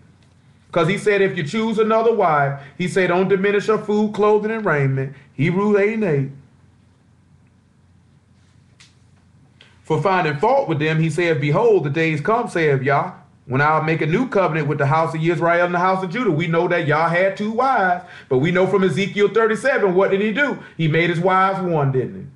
because he said if you choose another wife, he said don't diminish her food, clothing, and raiment. Hebrews 8:8. For finding fault with them, he said, behold, the days come, saith Yah, when I'll make a new covenant with the house of Israel and the house of Judah. We know that Yah had 2 wives, but we know from Ezekiel 37, what did he do? He made his wives one, didn't he?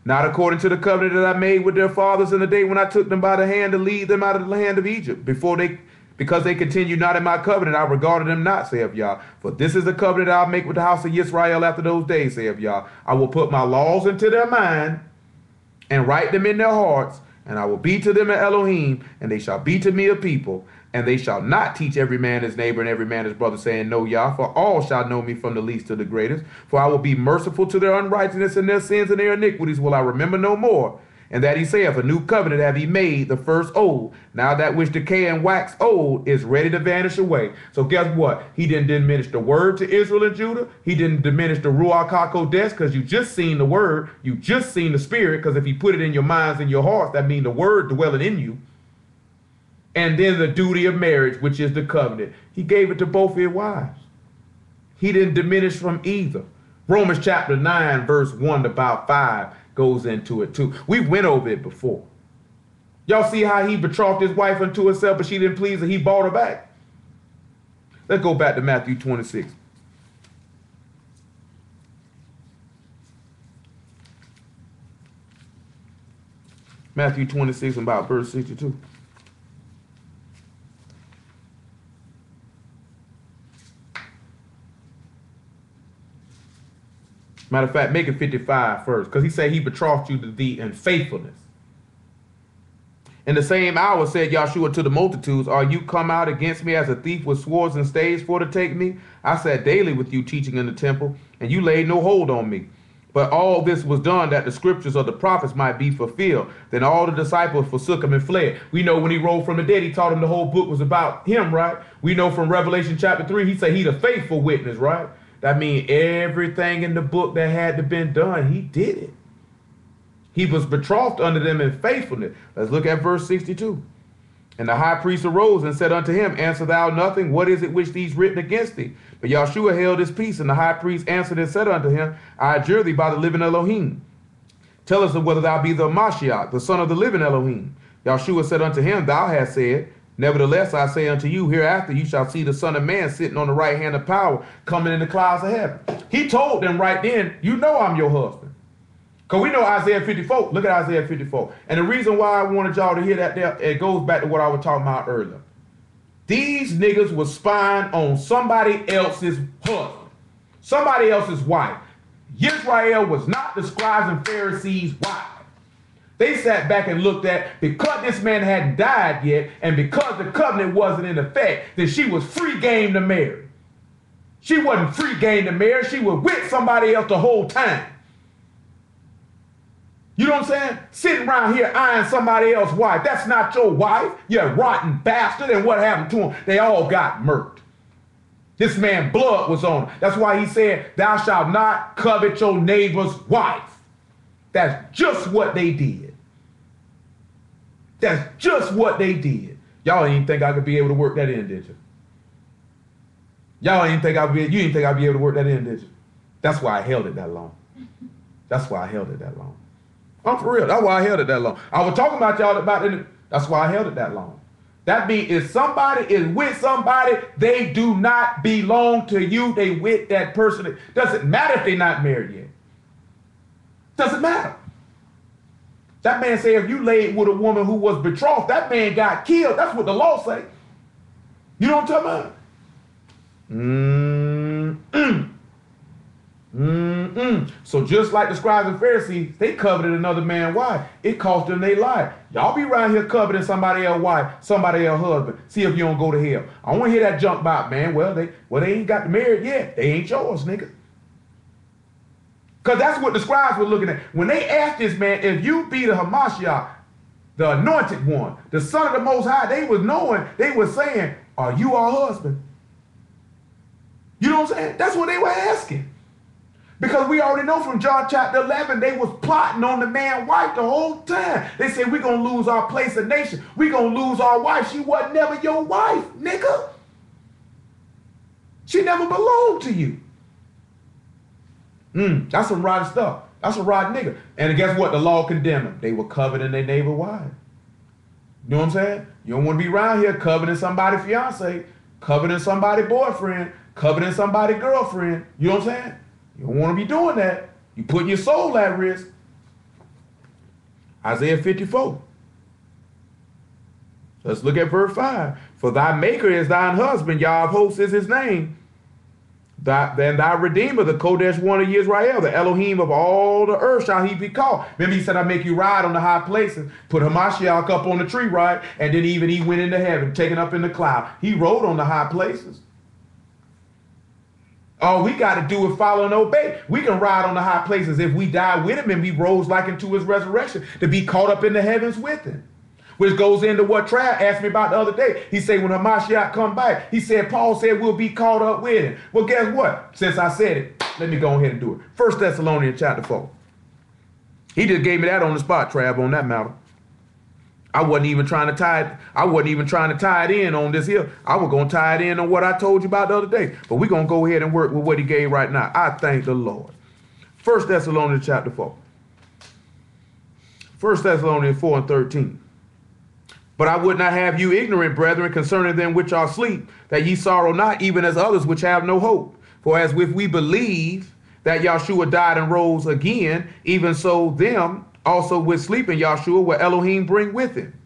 Not according to the covenant that I made with their fathers in the day when I took them by the hand to lead them out of the land of Egypt. Because they continued not in my covenant, I regarded them not, saith Yah. For this is the covenant I'll make with the house of Israel after those days, saith Yah. I will put my laws into their mind and write them in their hearts, and I will be to them an Elohim, and they shall be to me a people. And they shall not teach every man his neighbor and every man his brother, saying, know Yah, for all shall know me from the least to the greatest. For I will be merciful to their unrighteousness and their sins and their iniquities will I remember no more. And that he saith, a new covenant have he made, the first old. Now that which decay and wax old is ready to vanish away. So guess what? He didn't diminish the word to Israel and Judah. He didn't diminish the Ruach HaKodesh, because you just seen the word. You just seen the spirit, because if he put it in your minds and your hearts, that means the word dwelling in you. And then the duty of marriage, which is the covenant. He gave it to both his wives. He didn't diminish from either. Romans chapter 9, verse 1 to about 5 goes into it too. We went over it before. Y'all see how he betrothed his wife unto herself, but she didn't please her. He bought her back. Let's go back to Matthew 26. Matthew 26 and about verse 62. Matter of fact, make it 55 first, because he said he betrothed you to thee in faithfulness. In the same hour said Yahshua to the multitudes, are you come out against me as a thief with swords and staves for to take me? I sat daily with you teaching in the temple, and you laid no hold on me. But all this was done that the scriptures of the prophets might be fulfilled. Then all the disciples forsook him and fled. We know when he rose from the dead, he taught him the whole book was about him, right? We know from Revelation chapter 3, he said he's a faithful witness, right? That means everything in the book that had to been done, he did it. He was betrothed unto them in faithfulness. Let's look at verse 62. And the high priest arose and said unto him, answer thou nothing? What is it which these written against thee? But Yahshua held his peace, and the high priest answered and said unto him, I adjure thee by the living Elohim, tell us whether thou be the Mashiach, the son of the living Elohim. Yahshua said unto him, thou hast said. Nevertheless, I say unto you, hereafter you shall see the Son of Man sitting on the right hand of power, coming in the clouds of heaven. He told them right then, you know I'm your husband. Because we know Isaiah 54. Look at Isaiah 54. And the reason why I wanted y'all to hear that there, it goes back to what I was talking about earlier. These niggas was spying on somebody else's husband, somebody else's wife. Israel was not the scribes and Pharisees' wife. They sat back and looked at, because this man hadn't died yet, and because the covenant wasn't in effect, then she was free game to marry. She wasn't free game to marry. She was with somebody else the whole time. You know what I'm saying? Sitting around here eyeing somebody else's wife. That's not your wife, you rotten bastard. And what happened to them? They all got murked. This man's blood was on him. That's why he said, thou shalt not covet your neighbor's wife. That's just what they did. That's just what they did. Y'all didn't think I could be able to work that in, did you? Y'all didn't think you didn't think I'd be able to work that in, did you? That's why I held it that long. That's why I held it that long. I'm for real. That's why I held it that long. I was talking about y'all about it. That's why I held it that long. That means if somebody is with somebody, they do not belong to you. They with that person. It doesn't matter if they're not married yet. Doesn't matter. That man said if you laid with a woman who was betrothed, that man got killed. That's what the law say. You know what I'm talking about? So just like the scribes and Pharisees, they coveted another man's wife. It cost them their life. Y'all be around here coveting somebody else's wife, somebody else's husband. See if you don't go to hell. I don't want to hear that junk about, man. Well, they ain't got married yet. They ain't yours, nigga. Because that's what the scribes were looking at. When they asked this man, if you be the Hamashiach, the anointed one, the son of the Most High, they were saying, are you our husband? You know what I'm saying? That's what they were asking. Because we already know from John chapter 11, they was plotting on the man's wife the whole time. They said, we're going to lose our place of nation. We're going to lose our wife. She was never your wife, nigga. She never belonged to you. That's some rotten stuff. That's a rotten nigga. And guess what? The law condemned them. They were coveting their neighbor wife. You know what I'm saying? You don't want to be around here coveting somebody's fiance, coveting somebody's boyfriend, coveting somebody's girlfriend. You know what I'm saying? You don't want to be doing that. You put your soul at risk. Isaiah 54. Let's look at verse 5. For thy maker is thine husband, Yah of hosts is his name. Then thy redeemer, the Kodesh one of Israel, the Elohim of all the earth shall he be called. Remember he said, I make you ride on the high places, put Hamashiach up on the tree, right? And then even he went into heaven, taken up in the cloud. He rode on the high places. All we got to do is follow and obey. We can ride on the high places if we die with him and we rose like into his resurrection to be caught up in the heavens with him. Which goes into what Trav asked me about the other day. He said when Hamashiach come back, he said, Paul said we'll be caught up with him. Well, guess what? Since I said it, let me go ahead and do it. 1 Thessalonians chapter 4. He just gave me that on the spot, Trav, on that matter. I wasn't even trying to tie it in on this here. I was going to tie it in on what I told you about the other day. But we're going to go ahead and work with what he gave right now. I thank the Lord. 1 Thessalonians chapter 4. 1 Thessalonians 4 and 13. But I would not have you ignorant, brethren, concerning them which are asleep, that ye sorrow not, even as others which have no hope. For as if we believe that Yahshua died and rose again, even so them also which sleep in Yahshua will Elohim bring with him.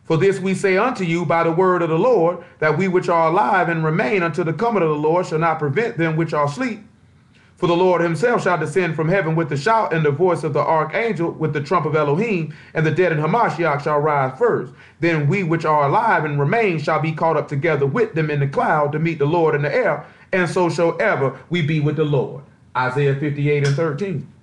For this we say unto you by the word of the Lord, that we which are alive and remain unto the coming of the Lord shall not prevent them which are asleep. For the Lord himself shall descend from heaven with the shout and the voice of the archangel with the trump of Elohim, and the dead in Hamashiach shall rise first. Then we which are alive and remain shall be caught up together with them in the cloud to meet the Lord in the air, and so shall ever we be with the Lord. Isaiah 58 and 13.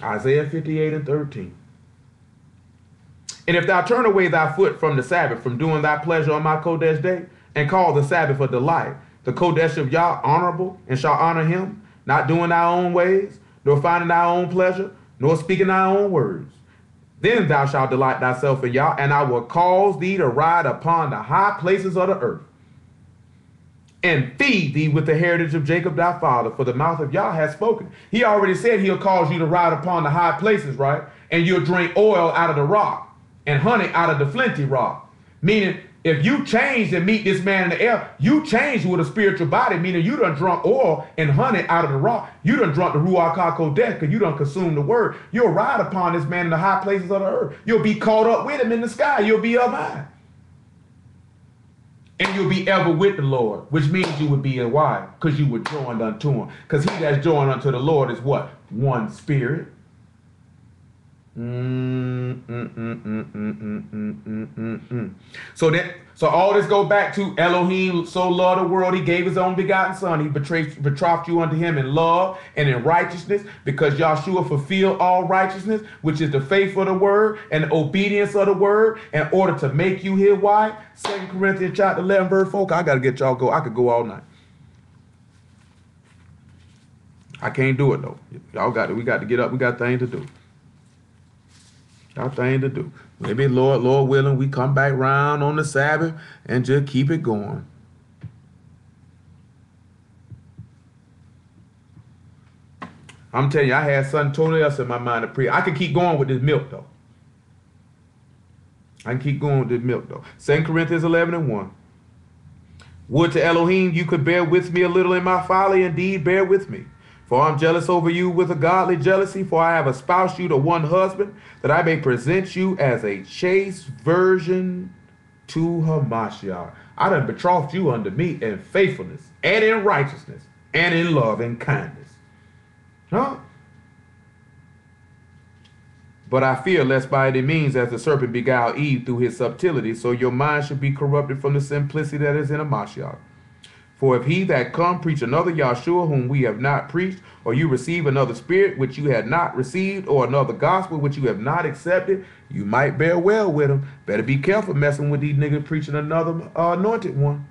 Isaiah 58 and 13. And if thou turn away thy foot from the Sabbath, from doing thy pleasure on my Kodesh day, and call the Sabbath a delight, the Kodesh of Yah honorable, and shall honor him, not doing thy own ways, nor finding thy own pleasure, nor speaking thy own words, then thou shalt delight thyself in Yah, and I will cause thee to ride upon the high places of the earth, and feed thee with the heritage of Jacob thy father, for the mouth of Yah has spoken. He already said he'll cause you to ride upon the high places, right? And you'll drink oil out of the rock, and honey out of the flinty rock. Meaning, if you change and meet this man in the air, you change with a spiritual body, meaning you done drunk oil and honey out of the rock. You done drunk the Ruach HaKodesh because you done consumed the word. You'll ride upon this man in the high places of the earth. You'll be caught up with him in the sky. You'll be up high. And you'll be ever with the Lord, which means you would be a wife because you were joined unto him. Because he that's joined unto the Lord is what? One spirit. Mm, mm, mm, mm, mm, mm, mm, mm, mm, mm. So all this go back to Elohim so loved the world he gave his own begotten son. He betrothed you unto him in love and in righteousness, because Yahshua fulfilled all righteousness, which is the faith of the word and the obedience of the word, in order to make you his wife. 2 Corinthians chapter 11, verse 4. I gotta get y'all go. I could go all night. I can't do it though. Y'all got it. We got to get up. We got things to do. Got thing to do. Maybe Lord willing, we come back round on the Sabbath and just keep it going. I'm telling you, I had something totally else in my mind to pray. I could keep going with this milk though. I can keep going with this milk though. 2 Corinthians 11:1. Would to Elohim you could bear with me a little in my folly, indeed bear with me. For I'm jealous over you with a godly jealousy, for I have espoused you to one husband, that I may present you as a chaste virgin to Hamashiach. I done betrothed you unto me in faithfulness, and in righteousness, and in love and kindness. Huh? But I fear lest by any means, as the serpent beguiled Eve through his subtlety, so your mind should be corrupted from the simplicity that is in Hamashiach. For if he that come preach another Yahshua whom we have not preached, or you receive another spirit which you had not received, or another gospel which you have not accepted, you might bear well with him. Better be careful messing with these niggas preaching another anointed one.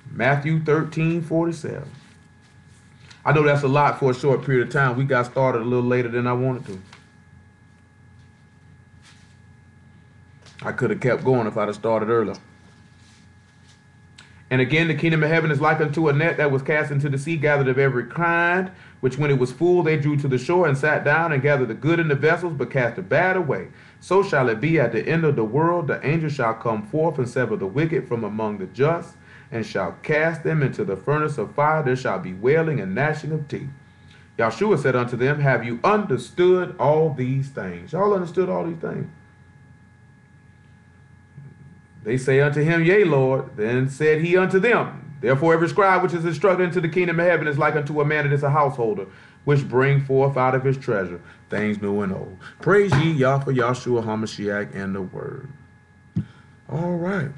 Matthew 13:47. I know that's a lot for a short period of time. We got started a little later than I wanted to. I could have kept going if I'd have started earlier. And again, the kingdom of heaven is like unto a net that was cast into the sea, gathered of every kind, which when it was full, they drew to the shore and sat down and gathered the good in the vessels, but cast the bad away. So shall it be at the end of the world. The angel shall come forth and sever the wicked from among the just, and shall cast them into the furnace of fire. There shall be wailing and gnashing of teeth. Yahshua said unto them, have you understood all these things? Y'all understood all these things? They say unto him, yea, Lord. Then said he unto them, therefore every scribe which is instructed into the kingdom of heaven is like unto a man that is a householder, which bring forth out of his treasure things new and old. Praise ye Yah for Yahshua HaMashiach and the word. All right.